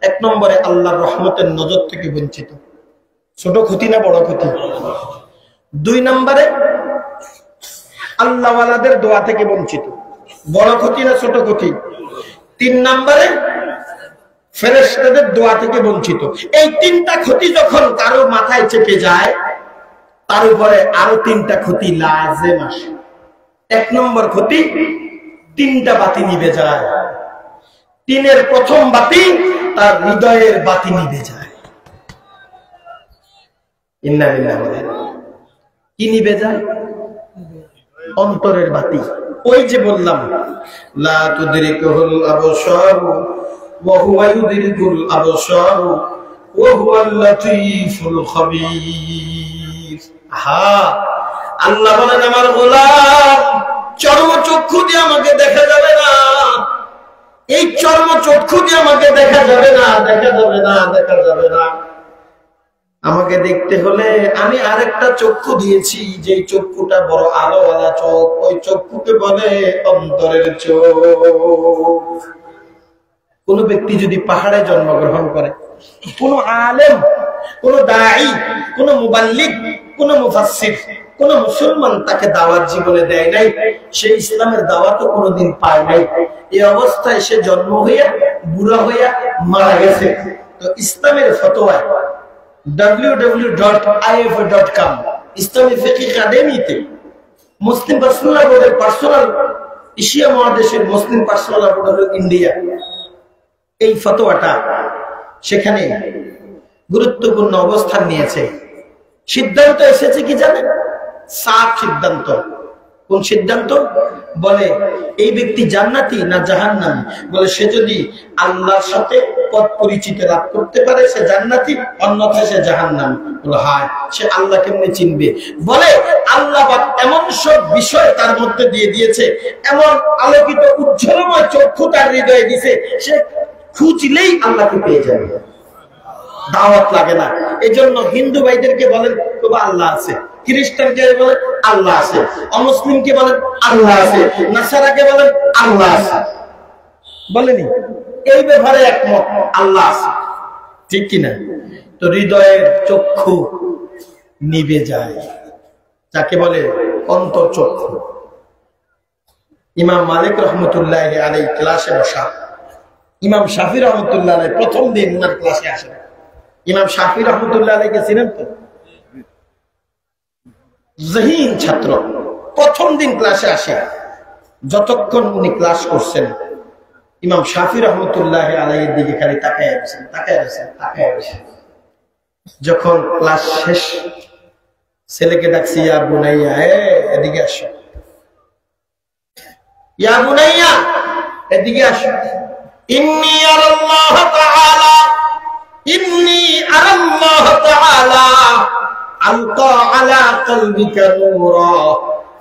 এক নম্বরে আল্লাহর রহমতের নজর থেকে বঞ্চিত, ছোট ক্ষতি না বড় ক্ষতি? দুই নম্বরে আল্লাহ ওয়ালাদের দোয়া থেকে বঞ্চিত, বড় ক্ষতি না ছোট ক্ষতি? তিন নম্বরে ফেরেশতাদের দোয়া থেকে বঞ্চিত। এই তিনটা ক্ষতি যখন কারো মাথায় চেপে যায়, তার উপরে আরো তিনটা ক্ষতি লাজেম আসে। এক নম্বর ক্ষতি, তিনটা বাতি নিভে যায়। তিনের প্রথম বাতি তার হৃদয়ের বাতি নিভে যায়। ইন্না লিল্লাহি, কি নিভে যায়? অন্তরের বাতি। ওই যে বললাম, লা তুদরিকুল আবসার ওয়া হুয়া ইউদরিকুল আবসার ওয়া হুয়াল লাতীফুল খাবীর। হ্যাঁ, আল্লাহ বলেন আমার গোলাম চর্মচক্ষু দিয়ে আমাকে দেখা যাবে না, এই চর্মচক্ষু দিয়ে আমাকে দেখা যাবে না, দেখা যাবে না, দেখা যাবে না। আমাকে দেখতে হলে আমি আরেকটা চক্ষু দিয়েছি, যে চক্ষুটা বড় আলোওয়ালা চোখ, ওই চক্ষুকে বলে অন্তরের চোখ। কোন ব্যক্তি যদি পাহাড়ে জন্মগ্রহণ করে, কোন আলেম, কোন দাঈ, কোন মুবাল্লিগ, কোন মুফাসসির, কোন মুসলমান তাকে দাওয়াত জীবনে দেয় নাই, সে ইসলামের দাওয়াতও কোনোদিন পায় নাই, এই অবস্থায় সে জন্ম হইয়া বুড়া হইয়া মারা গেছে। তো ইসলামের ফতোয়ায় www.ifa.com ইসলামী ফিকহ একাডেমিতে মুসলিম পার্সোনাল বোর্ডের পার্সোনাল এশিয়া মহাদেশের মুসলিম পার্সোনাল বোর্ড হলো ইন্ডিয়া, এই ফতোয়াটা সেখানে গুরুত্বপূর্ণ অবস্থান নিয়েছে। সিদ্ধান্ত এসেছে কি জানেন? সাফ সিদ্ধান্ত। কোন সিদ্ধান্ত? বলে এই ব্যক্তি জান্নাতি না জাহান্নামী। বলে সে যদি আল্লাহর সাথে পথ পরিচিত লাভ করতে পারে সে জান্নাতি, অন্যথায় সে জাহান্নামী। বলে হায়, সে আল্লাহ কেমনে চিনবে? বলে আল্লাহ পাক এমন সব বিষয় তার মধ্যে দিয়ে দিয়েছে, এমন আলোকিত উজ্জ্বলময় চক্ষু তার হৃদয়ে দিয়েছে, সে খুঁজলেই আল্লাহকে পেয়ে যাবে, দাওয়াত লাগে না। এই জন্য হিন্দু ভাইদেরকে বলেন তবে আল্লাহ আছে, খ্রিস্টানকে বলেন আল্লাহ আছে, অমুসলিমকে বলেন আল্লাহ আছে, নাসারাকে বলেন আল্লাহ আছে, বলেনি? এই ব্যাপারে একমত, আল্লাহ আছে, ঠিক কিনা? তো হৃদয়ের চক্ষু নিভে যায়, যাকে বলে অন্তর চক্ষু। ইমাম মালিক রহমতুল্লাহ আলাইহি ক্লাসে বসা, ইমাম শাফি রহমতুল্লাহ আলাইহি প্রথম দিন ওনার ক্লাসে আসেন। ইমাম শাফি রহমতুল্লাহ আলাইহিকে চিনেন তো? জহিন ছাত্র, প্রথম দিন ক্লাসে আসে। যতক্ষণ উনি ক্লাস করছেন ইমাম শাফি রহমতুল্লাহ আলাইহির দিকে খালি তাকায় আছেন, তাকায় আছেন, তাকায় আছেন। যখন ক্লাস শেষ, ছেলেকে ডাকছি, ইয়া বুনাইয়া, এদিকে আসো, ইয়া বুনাইয়া এদিকে আসো। ইন্নী আরাল্লাহ তাআলা, ইন্নী আরাল্লাহ তাআলা আলকা আলা কলবিকা নূরা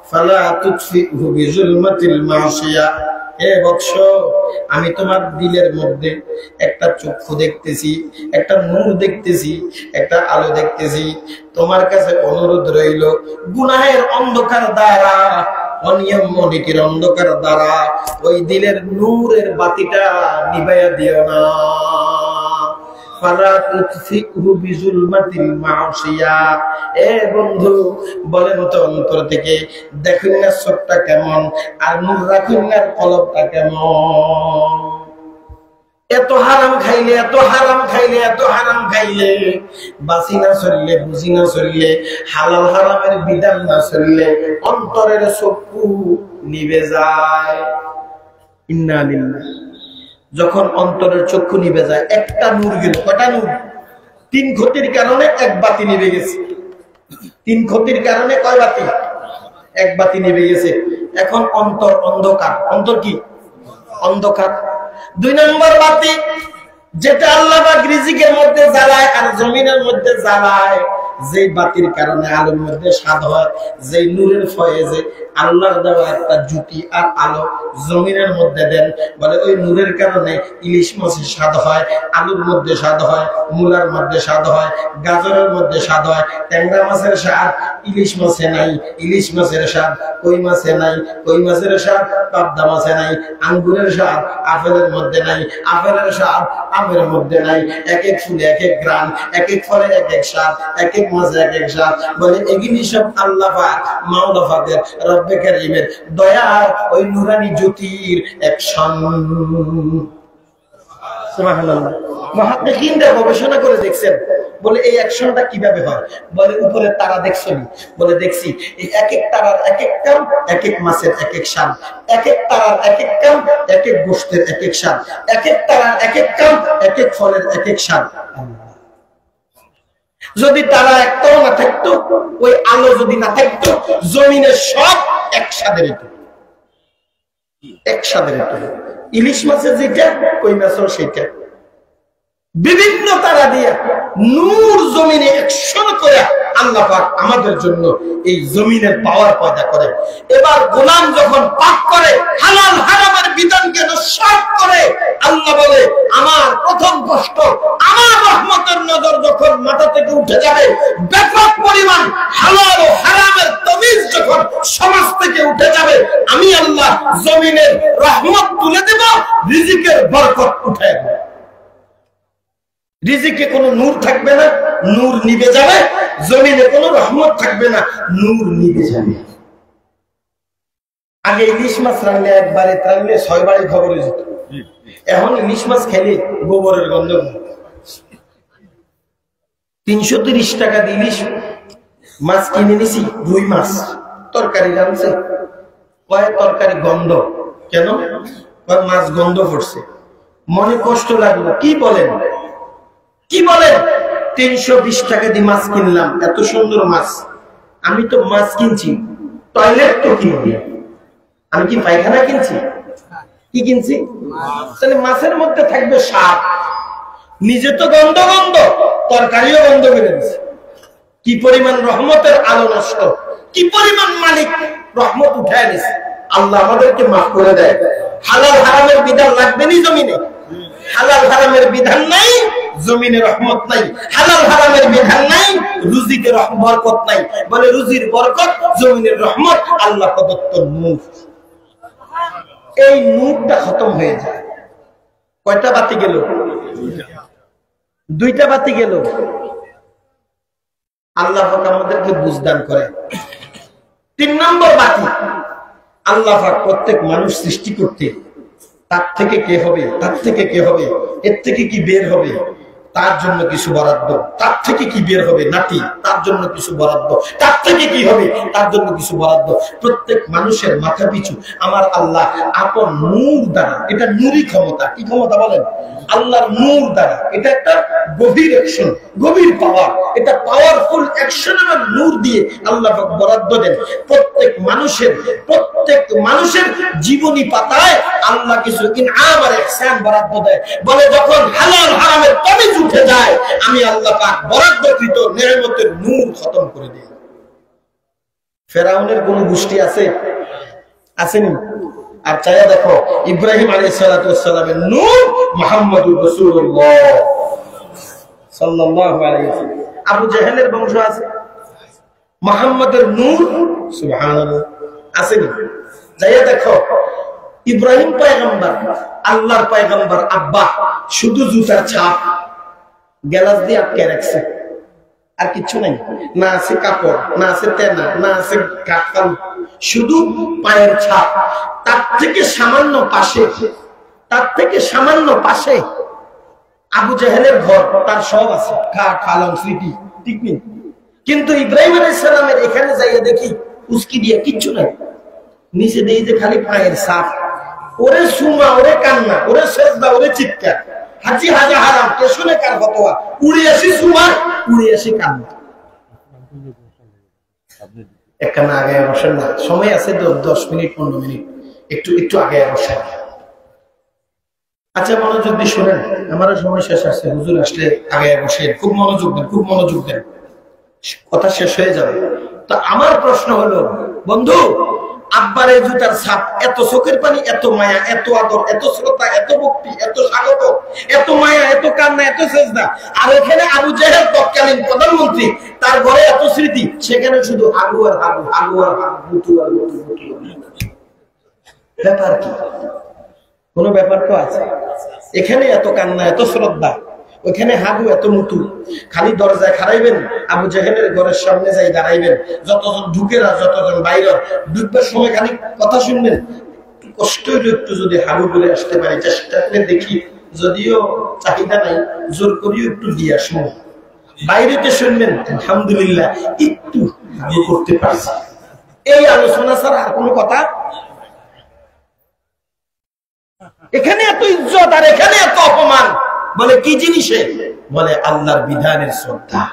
ফালা তুতফিহু বিজুলমাতিল মাসিয়া। হে বৎস, আমি তোমার দিলের মধ্যে একটা চক্ষু দেখতেছি, একটা নূর দেখতেছি, একটা আলো দেখতেছি। তোমার কাছে অনুরোধ রইল, গুনাহের অন্ধকার দ্বারা, অনিয়ম নীতির অন্ধকার দ্বারা ওই দিলের নূরের বাতিটা নিভাইয়া দিও না। ফালা তুতফিহু বিজুলমাতিল মাসিয়া। এ বন্ধু, বলেন তো অন্তর থেকে দেখুন না চোখটা কেমন, আর নূর রাখুন না কলবটা কেমন। এত হারাম খাইলে, এত হারাম খাইলে, এত হারাম খাইলে, বাঁচি না চললে, বুঝি না চললে, হালাল হারামের বিধান না চললে অন্তরের চক্ষু নিভে যায়। ইন্না লিল্লাহ। যখন অন্তরের চক্ষু নিভে যায়, একটা নূর গেল। কটা নূর? তিন ক্ষতির কারণে এক বাতি নিভে গেছে। তিন ক্ষতির কারণে কয় বাতি? এক বাতি নিভে গেছে। এখন অন্তর অন্ধকার। অন্তর কি? অন্ধকার। দুই নম্বর বাতি, যেটা আল্লাহ পাক রিজিকের মধ্যে জ্বালায় আর জমিনের মধ্যে জ্বালায়, যে বাতির কারণে আলোর মধ্যে স্বাদ হয়, যে নূরের ফয়েজে আল্লাহর দেওয়া একটা জ্যোতি আর আলো জমিনের মধ্যে দেন, বলে ওই নূরের কারণে ইলিশ মাছের স্বাদ হয়, আলুর মধ্যে স্বাদ হয়, মূলার মধ্যে স্বাদ হয়, গাজরের মধ্যে স্বাদ হয়। ট্যাংরা মাছের স্বাদ ইলিশ মাছে নাই, ইলিশ মাছের স্বাদ কই মাছে নাই, কই মাছের স্বাদ পাবদা মাছে নাই, আঙ্গুরের স্বাদ আপেলের মধ্যে নাই, আপেলের স্বাদ আমের মধ্যে নাই। এক এক ফুলে এক এক গ্রাম, এক এক ফলে এক এক স্বাদ, এক এক মাছে এক এক স্বাদ। বলে এগুলি সব আল্লাহ পাক, মাওলা পাকের, রব্বে কারীমের দয়ার ওই নুরানি জ্যোতির অ্যাকশন। সুবহানাল্লাহ। মুহাদ্দিসিনরা গবেষণা করে দেখছেন, বলে এই অ্যাকশনটা কিভাবে হয়, বলে উপরে তারা দেখছনি, বলে দেখছি। এই এক এক তারার এক এক কাম, এক এক মাসের এক এক শান, এক এক তারার এক এক কাম, এক এক গোশতের এক এক শান, এক এক তারার এক এক কাম, এক এক ফলের এক এক শান। যদি তারা একটাও না থাকতো, ওই আলো যদি না থাকতো, জমিনের সব একসাথে হতো, একসাথে হতো। ইলিশ মাছের যেটা, ওই মাছের সেটা। বিভিন্ন তারা দিয়া নূর জমিনে একশন করে আল্লাহ পাক আমাদের জন্য এই জমিনের পাওয়ার পয়দা করে। এবার গোলাম যখন পাক করে, হালাল হারামের বিধানকে নস্যাৎ করে, আল্লাহ বলে আমার প্রথম কষ্ট, আমার রহমতের নজর যখন মাথা থেকে উঠে যাবে, ব্যাপক পরিমাণ হালাল ও হারামের তামিজ যখন সমাজ থেকে উঠে যাবে, আমি আল্লাহ জমিনের রহমত তুলে দেব, রিজিকের বরকত উঠায় দেব। রিজিকে কোনো নূর থাকবে না, নূর নিভে যাবে। জমিনে কোনো রহমত থাকবে না, নূর নিভে যাবে। আগে ইলিশ মাছ রাখলে একবারে রাখলে 6 বাড়ি খবরে যেত। এখন ইলিশ মাছ খেলে গোবরের গন্ধ। 330 টাকা দিয়ে ইলিশ মাছ কিনে নিছি, রুই মাছ তরকারি রাঁধছে, কয় তরকারি গন্ধ। কেন? মাছ গন্ধ পড়ছে। মনে কষ্ট লাগলো। কি বলেন, কি বলেন? 320 টাকা দিয়ে মাছ কিনলাম, এত সুন্দর মাছ। আমি তো মাছ কিনছি, টয়লেট তো কিনছি, আমি কি পায়খানা কিনছি? কি কিনছি? তাহলে মাছের মধ্যে থাকবে সাপ। নিজে তো গন্ধ গন্ধ, তরকারিও গন্ধ করে দিচ্ছে। কি পরিমাণ রহমতের আলো নষ্ট, কি পরিমাণ মালিক রহমত উঠায় নিছে। আল্লাহ আমাদেরকে মাফ করে দেয়। হালাল হারামের বিধান লাগবে নি জমিনে? হালাল হারামের বিধান নাই, জমিনে রহমত নাই। হালাল হারামের বিধান নাই, রুজিকে বরকত নাই। বলে রুজির বরকত, জমিনের রহমত, আল্লাহ প্রদত্ত নূর। এই নূরটা খতম হয়ে যায়। কয়টা বাতি গেল? 2টা বাতি গেল। আল্লাহ পাক আমাদেরকে বুঝদান করে। 3 নম্বর বাতি, আল্লাহ পাক প্রত্যেক মানুষ সৃষ্টি করতে, তার থেকে কে হবে, তার থেকে কে হবে, এর থেকে কি বের হবে, তার জন্য কিছু বরাদ্দ। তার থেকে কি বের হবে, নাতি, তার জন্য কিছু বরাদ্দ। তার থেকে কি হবে, তার জন্য কিছু বরাদ্দ। প্রত্যেক মানুষের মাথা পিছু আমার আল্লাহ আপন নূর দ্বারা, এটা নূরই ক্ষমতা। কি ক্ষমতা বলেন? আল্লাহর নূর দ্বারা। এটা একটা গভীর অ্যাকশন, গভীর পাওয়ার। এটা পাওয়ারফুল অ্যাকশন আর নূর দিয়ে আল্লাহ বরাদ্দ দেন। প্রত্যেক মানুষের জীবনী পাতায় আল্লাহ কিছু ইনআম আর ইহসান বরাদ্দ দেয়। বলে যখন হালাল হারামের তামিজ উঠে যায়, আমি আল্লাহ পাক বরাদ্দকৃত নেয়ামতের নূর খতম করে দিই। ফেরাউনের কোন গোষ্ঠী আছে? আসেনি? আর চাইয়া দেখো, ইব্রাহিম আলাইহিস সালাতু ওয়াস সালামের নূর মুহাম্মদুর রাসূলুল্লাহ সাল্লাল্লাহু আলাইহি ওয়াসাল্লাম। আবু জাহেলের বংশ আছে, মুহাম্মদের নূর সুবহানাল্লাহ আসেনি? চাইয়া দেখো, ইব্রাহিম পয়গম্বর, আল্লাহর পয়গম্বর আব্বা শুধু জুতার ছাপ গ্যালাস দিয়ে আটকে রাখছে, আর কিছু নাই। না আছে কাপড়, না আছে তেনা, না আছে কাপড়, শুধু পায়ের ছাপ। তার থেকে সামান্য পাশে আবু জাহেলের ঘর, তার সব আছে, খাট পালং স্মৃতি, ঠিক নেই। কিন্তু ইব্রাহিম আলাইহিস সালামের এখানে যাইয়া দেখি উস্কি দিয়ে কিচ্ছু নাই। নিচে দিয়ে যে খালি পায়ের ছাপ। ওরে সুমা, ওরে কান্না, ওরে সেজদা, ওরে চিৎকার। হাজি হাজা হারাম, কে শুনে কার ফতোয়া? উড়ে আসি সুমা, উড়ে আসি কান্না। একখানা আগে বসেন না, সময় আছে তো 10 মিনিট 15 মিনিট, একটু আগে বসেন। আচ্ছা মনোযোগ দিয়ে শুনেন, আমারও সময় শেষ আছে। হুজুর আসলে আগে বসেন, খুব মনোযোগ দেন, খুব মনোযোগ দেন, কথা শেষ হয়ে যাবে। তো আমার প্রশ্ন হলো, বন্ধু আব্বারে জুতার ছাপ, এত চোখের পানি, এত মায়া, এত আদর, এত শ্রদ্ধা, এত ভক্তি, এত স্বাগত, এত মায়া, এত কান্না, এত সেজদা। আর এখানে আবু জাহেল তৎকালীন প্রধানমন্ত্রী, তার ঘরে এত স্মৃতি, সেখানে শুধু হাগু আর হাগু, হাগু আর হাগু, মুতু আর মুতু, মুতু। ব্যাপার কি? কোন ব্যাপার তো আছে? এখানে এত কান্না, এত শ্রদ্ধা, ওইখানে হাগু, এত মুতু। খালি দরজায় খারাইবেন, আবু জাহেলের ঘরের সামনে যাই দাঁড়াইবেন, যতজন ঢুকের আর যতজন বাইরের, ঢুকবার সময় খালি কথা শুনবেন। কষ্ট হইল একটু যদি হাগু বলে আসতে পারি, চেষ্টা করে দেখি যদিও চাহিদা নাই, জোর করিও একটু দিয়ে আসবো। বাইরেতে শুনবেন আলহামদুলিল্লাহ একটু করতে পারছি, এই আলোচনা ছাড়া আর কোনো কথা। এখানে এত ইজ্জত আর এখানে এত অপমান, বলে কি জিনিসে? বলে আল্লাহর বিধানের শ্রদ্ধা।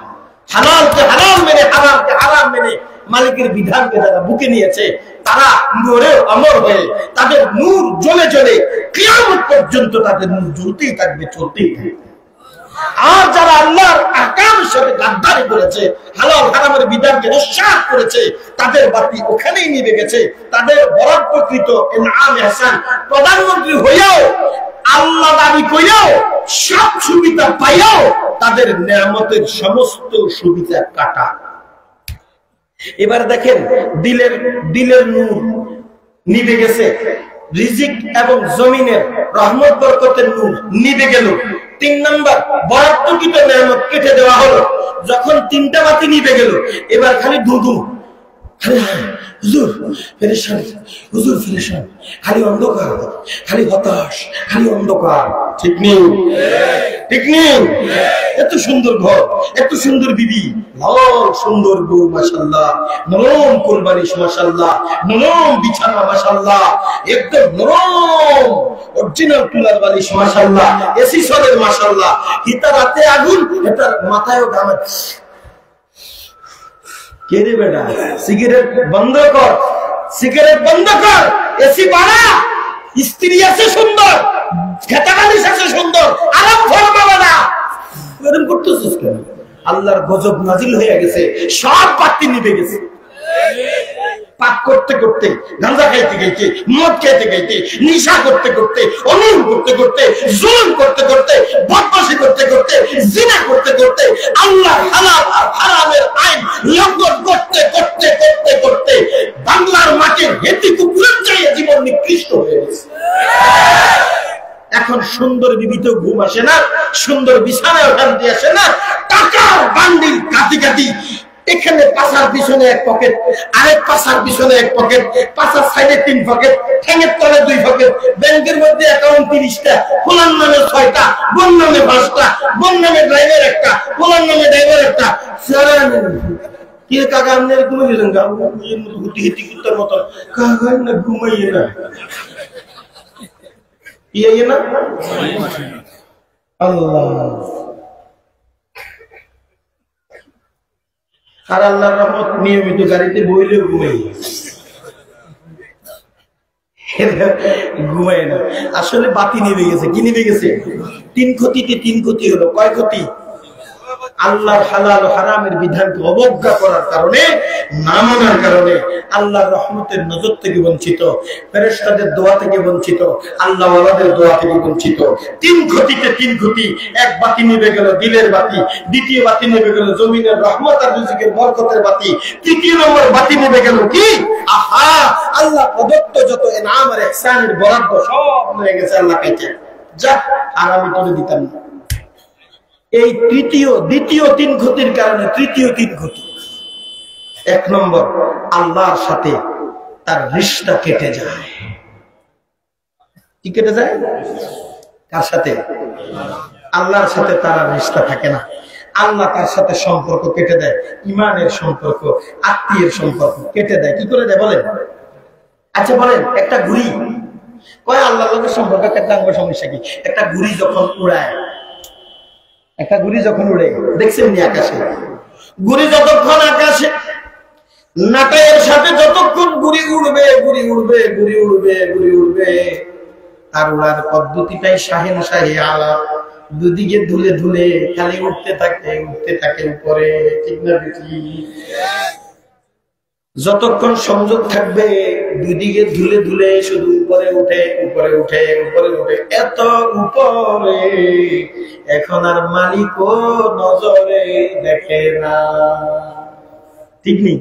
হালালকে হালাল মেনে, হারামকে হারাম মেনে মালিকের বিধানকে যারা বুকে নিয়েছে, তারা মরে অমর হয়ে তাদের নূর জ্বলে জ্বলে কিয়ামত পর্যন্ত তাদের নূর জ্বলতেই থাকবে, চলতেই থাকবে। আর যারা আল্লাহর আহকামের সাথে গাদ্দারি করেছে, হালাল হারামের বিধানকে নস্যাৎ করেছে, তাদের বাতি ওখানেই নিভে গেছে। তাদের বরাদ্দকৃত ইনআম ইহসান, প্রধানমন্ত্রী হইয়াও আল্লাহ দাবি কইয়াও সব সুবিধা পাইয়াও তাদের নেয়ামতের সমস্ত সুবিধা কাটা। এবার দেখেন দিলের নূর নিভে গেছে, রিজিক এবং জমিনের রহমত বরকতের নূর নিভে গেল। 3 নম্বর বরাদ্দকৃত নেয়ামত কেটে দেওয়া হলো। যখন 3টা বাতি নিভে গেল, এবার খালি ধুধু, হুজুর পেরেশান, হুজুর পেরেশান, খালি অন্ধকার, খালি হতাশ, খালি অন্ধকার। ঠিক নেই? ঠিক নেই? এত সুন্দর ঘর, এত সুন্দর বিবি, লাল সুন্দর বউ মাশাআল্লাহ, নরম কোরবানিশ মাশাআল্লাহ, নরম বিছানা মাশাআল্লাহ, একদম নরম অরিজিনাল তুলার বালিশ মাশাআল্লাহ, এসি সলের মাশাআল্লাহ, হিতার রাতে আগুন, এটার মাথায়ও গাম। কে রে বেটা, সিগারেট বন্ধ কর, সিগারেট বন্ধ কর, এসি বাড়া, স্ত্রী আছে সুন্দর, খেতা বালিশ আছে সুন্দর, আরাম ফরমা বাড়া, এরকম করতেছিস কেন? আল্লাহর গজব নাজিল হয়ে গেছে, সব বাতি নিভে গেছে। পাপ করতে করতে, গাঁজা খাইতে খাইতে, মদ খাইতে খাইতে, নিশা করতে করতে, অনিয়ম করতে করতে, জুলুম করতে করতে, বদমাশি করতে করতে, জিনা করতে করতে, আল্লাহ হালাল আর হারামের আইন লঙ্ঘন করতে করতে করতে করতে বাংলার মাঠে হেঁটে কুকুরের চাইয়ে জীবন নিকৃষ্ট হয়ে গেছে। এখন সুন্দর বিবিতেও ঘুম আসে না, সুন্দর বিছানায় শান্তি আসে না, টাকার বান্ডিল কাটি কাটি, এখানে পাশার পিছনে 1 পকেট, আরেক পাশার পিছনে 1 পকেট, পাশার সাইডে 3 পকেট, ঠ্যাঙের তলে 2 পকেট, ব্যাংকের মধ্যে অ্যাকাউন্ট 30টা, পোলার নামে 6টা, বোন নামে 5টা, বোন নামে ড্রাইভার 1টা, পোলার নামে ড্রাইভার 1টা। কি কাকা আপনি ঘুমে গেলেন? এর মতো হুটি হিটি কুত্তার মতো কাকা না ঘুমাইয়ে না, ইয়ে না আল্লাহ। আর আল্লাহর রহমত নিয়মিত গাড়িতে বইলেও ঘুমাই না। আসলে বাতি নিভে গেছে। কি নিভে গেছে? 3 ক্ষতিতে 3 ক্ষতি হলো। কয় ক্ষতি? আল্লাহর হালাল ও হারামের বিধানকে অবজ্ঞা করার কারণে, না মানার কারণে আল্লাহর রহমতের নজর থেকে বঞ্চিত, ফেরেশতাদের দোয়া থেকে বঞ্চিত, আল্লাহ ওয়ালাদের দোয়া থেকে বঞ্চিত। 3 ক্ষতিতে 3 ক্ষতি। 1 বাতি নিভে গেল, দিলের বাতি। 2য় বাতি নিভে গেল, জমিনের রহমত আর রিজিকের বরকতের বাতি। 3য় নম্বর বাতি নিভে গেল কি? আহা, আল্লাহ প্রদত্ত যত ইনাম আর ইহসানের বরাদ্দ সব হয়ে গেছে আল্লাহ কাছে। যা, আর আমি তোরে দিতাম না। এই দ্বিতীয় 3 ক্ষতির কারণে 3য় 3 ক্ষতি। 1 নম্বর, আল্লাহর সাথে তার রিশতা কেটে যায়। কি কেটে যায়? কার সাথে? আল্লাহর সাথে তার রিশতা থাকে না। আল্লাহ তার সাথে সম্পর্ক কেটে দেয়, ইমানের সম্পর্ক, আত্মীয়ের সম্পর্ক কেটে দেয়। কি করে দেয় বলেন? আচ্ছা বলেন, একটা ঘুড়ি কয় আল্লাহর লোকের সম্পর্ক একটা সমস্যা কি? একটা ঘুড়ি যখন উড়ায়, একটা ঘুড়ি যখন উড়ে, দেখছেন নি আকাশে? ঘুড়ি যতক্ষণ আকাশে, নাটাইয়ের সাথে যতক্ষণ ঘুড়ি উড়বে, ঘুড়ি উড়বে, ঘুড়ি উড়বে, ঘুড়ি উড়বে, তার উড়ার পদ্ধতিটাই শাহিন শাহী আলা। দুদিকে ধুলে ধুলে খালি উঠতে থাকে উপরে। ঠিক না? যতক্ষণ সংযোগ থাকবে, দুদিকে ধুলে ধুলে শুধু উপরে উঠে, উপরে উঠে, উপরে উঠে, এত উপরে এখন আর মালিকও নজরে দেখে না। ঠিক নেই?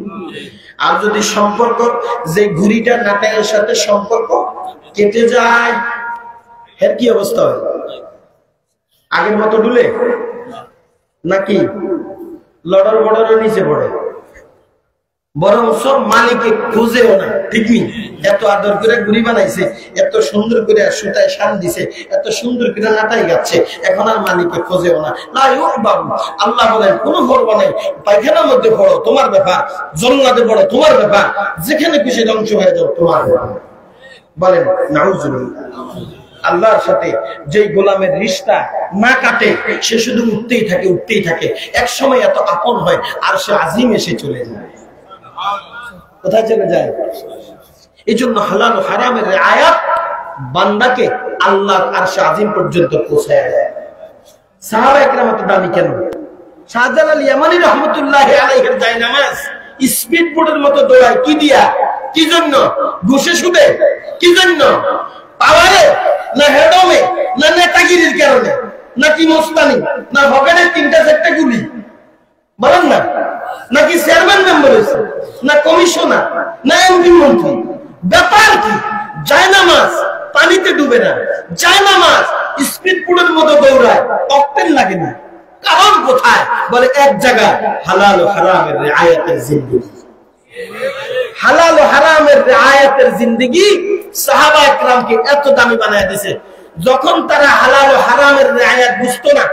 আর যদি সম্পর্ক, যে ঘুড়িটা নাটাইয়ের সাথে সম্পর্ক কেটে যায়, এর কি অবস্থা হয়? আগের মতো ডুলে নাকি লড়ার বড়ার নিচে পড়ে? বরঞ্চ মালিকে খুঁজেও না। ঠিক নেই? এত আদর করে গুড়ি বানাইছে, এত সুন্দর করে সুতায় শান দিছে, এত সুন্দর করে নাটাই গাচ্ছে, এখন আর মালিকে খোঁজেও না। বাবু আল্লাহ বলেন কোনো পড়বো নাই, পায়খানার মধ্যে পড়ো তোমার ব্যাপার, জন্নাতে পড়ো তোমার ব্যাপার, যেখানে খুশি ধ্বংস হয়ে যাও তোমার ব্যাপার। বলেন নাউজুবিল্লাহ। আল্লাহর সাথে যে গোলামের রিশতা না কাটে সে শুধু উঠতেই থাকে, উঠতেই থাকে, এক সময় এত আপন হয় আর সে আজিম এসে চলে যায়। কোথায় চলে যায়? এই জন্য হালাল ও হারামের আয়াত বান্দাকে আল্লাহর আরশে আজিম পর্যন্ত পৌঁছায় দেয়। সাহাবায়ে কেরাম এত দামি কেন? শাহজালাল ইয়ামানী রাহমাতুল্লাহি আলাইহির জায়নামাজ স্পিড বোটের মতো দৌড়ায় কি দিয়া? কি জন্য? ঘুষে সুদে? কি জন্য? পাওয়ারে না হেডমে না নেতাগিরির কারণে নাকি মোস্তানি না ভগবানের ৩টা-৪টা গুলি? বলেন না। নাকি চেয়ারম্যান মেম্বার হয়েছে না কমিশনার না এমপি মন্ত্রী? ব্যাপার কি? জায়নামাজ পানিতে ডুবে না, জায়নামাজ স্পিড বোটের মতো দৌড়ায়, অক্টেন লাগে না। কারণ কোথায়? বলে এক জায়গায় হালাল ও হারামের রিয়ায়াতের জিন্দেগি। হালাল ও হারামের রিয়ায়াতের জিন্দেগি সাহাবায়ে কেরামকে এত দামি বানায় দিয়েছে। যখন তারা হালাল ও হারামের রিয়ায়াত বুঝতো না,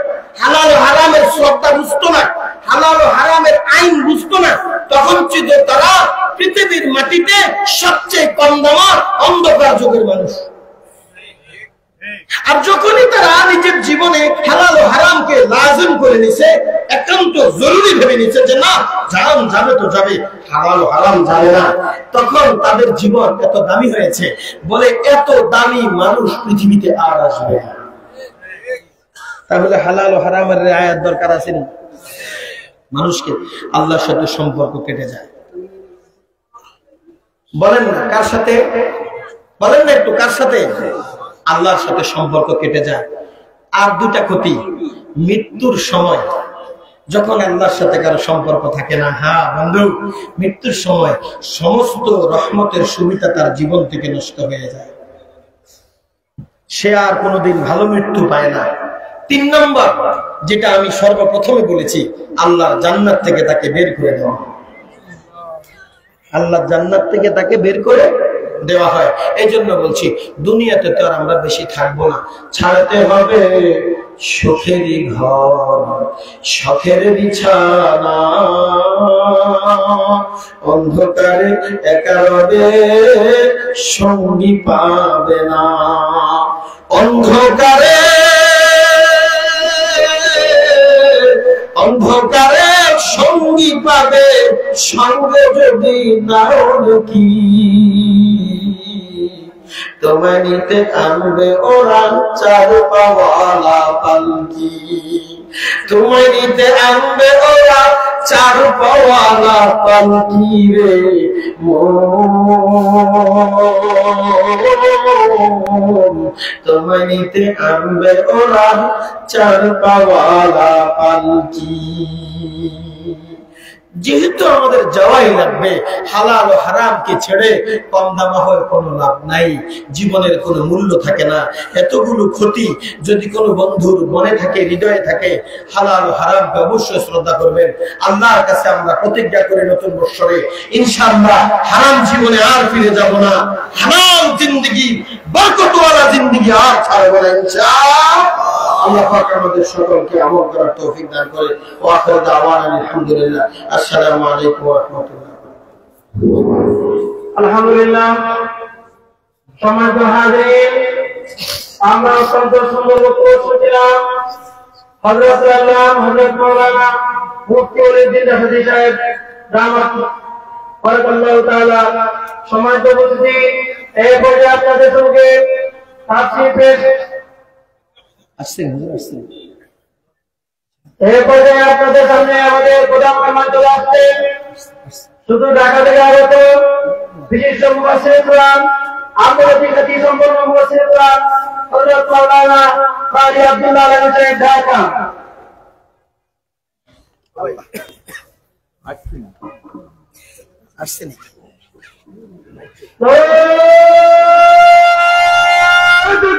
হালাল ও হারামের শ্রদ্ধা বুঝতো না, হালাল ও হারামের আইন বুঝতো না, তখন ছিল তারা পৃথিবীর মাটিতে সবচেয়ে কম দামা অন্ধকার যুগের মানুষ। আর যখনই তারা নিজের জীবনে হালাল ও হারামকে লাজিম করে নিছে, একান্ত জরুরি ভেবে নিছে যে না জান যাবে তো যাবে, হালাল ও হারাম যাবে না, তখন তাদের জীবন এত দামি হয়েছে বলে এত দামি মানুষ পৃথিবীতে আর আসবে না। তাহলে হালাল ও হারামের আয়াত দরকার আছে না? মানুষকে আল্লাহর সাথে সম্পর্ক কেটে যায়। বলেন না কার সাথে? বলেন না একটু কার সাথে? আল্লাহর সাথে সম্পর্ক কেটে যায়। আর দুটা ক্ষতি, মৃত্যুর সময় যখন আল্লাহর সাথে কারো সম্পর্ক থাকে না, হ্যাঁ বন্ধু, মৃত্যুর সময় সমস্ত রহমতের সুবিধা তার জীবন থেকে নষ্ট হয়ে যায়, সে আর কোনোদিন ভালো মৃত্যু পায় না। ৩ নম্বর, যেটা আমি সর্বপ্রথমে বলেছি, আল্লাহর জান্নাত থেকে তাকে বের করে দেওয়া। আল্লাহর জান্নাত থেকে তাকে বের করে দেওয়া হয়। এই জন্য বলছি দুনিয়াতে তো আর আমরা বেশি থাকবো না, ছাড়তে হবে সুখেরই ঘর, শখের বিছানা, অন্ধকারে একা রবে সঙ্গী পাবে না, অন্ধকারে অন্ধকারে সঙ্গী পাবে সঙ্গ যদি নাও কি, তোমায় নিতে আনবে ওরা 4 পাওয়ালা পালকি, তোমায় নিতে আনবে ওরা 4 পাওয়ালা পালকি রে মন, তোমায় নিতে আনবে ওরা 4 পাওয়ালা পালকি। যেহেতু আমাদের যাওয়াই লাগবে, হালাল ও হারামকে ছেড়ে কম দামা হয়ে কোনো লাভ নাই, জীবনের কোনো মূল্য থাকে না। এতগুলো ক্ষতি যদি কোনো বন্ধুর মনে থাকে, হৃদয়ে থাকে, হালাল ও হারামকে অবশ্যই শ্রদ্ধা করবেন। আল্লাহর কাছে আমরা প্রতিজ্ঞা করি নতুন বৎসরে ইনশাআল্লাহ হারাম জীবনে আর ফিরে যাব না, হালাল জিন্দেগি, বরকতওয়ালা জিন্দেগি আর ছাড়ব না ইনশাআল্লাহ। আল্লাহ পাক আমাদের সকলকে আমল করার তৌফিক দান করে। ওয়া আখিরু দাওয়ানা আলহামদুলিল্লাহ। আসসালামু আলাইকুম ওয়া রাহমাতুল্লাহ।
আলহামদুলিল্লাহ। সম্মানিত হাজিরিন, আমরা অত্যন্ত সুন্দর বক্তব্য শুনছিলাম। হযরত আল্লাহ হযরত মাওলানা মুফতি ওয়ালিউদ্দিন হাফেজি সাহেব দামাত বারাকাল্লাহু তাআলা। সম্মানিত উপস্থিতি, এই পর্যায়ে আপনাদের সঙ্গে তাফসীর পেশ এই পর্যায়ে আপনাদের সামনে আমাদের প্রধান মেহমান চলে আসছে। শুধু ঢাকা থেকে আগত বিশিষ্ট মুফাসসির কোরআন, আন্তর্জাতিক খ্যাতি সম্পন্ন মুফাসসির কোরআন হযরত মাওলানা কাজী আব্দুল্লাহ আলম সাহেব ঢাকা।
আসছেন
তো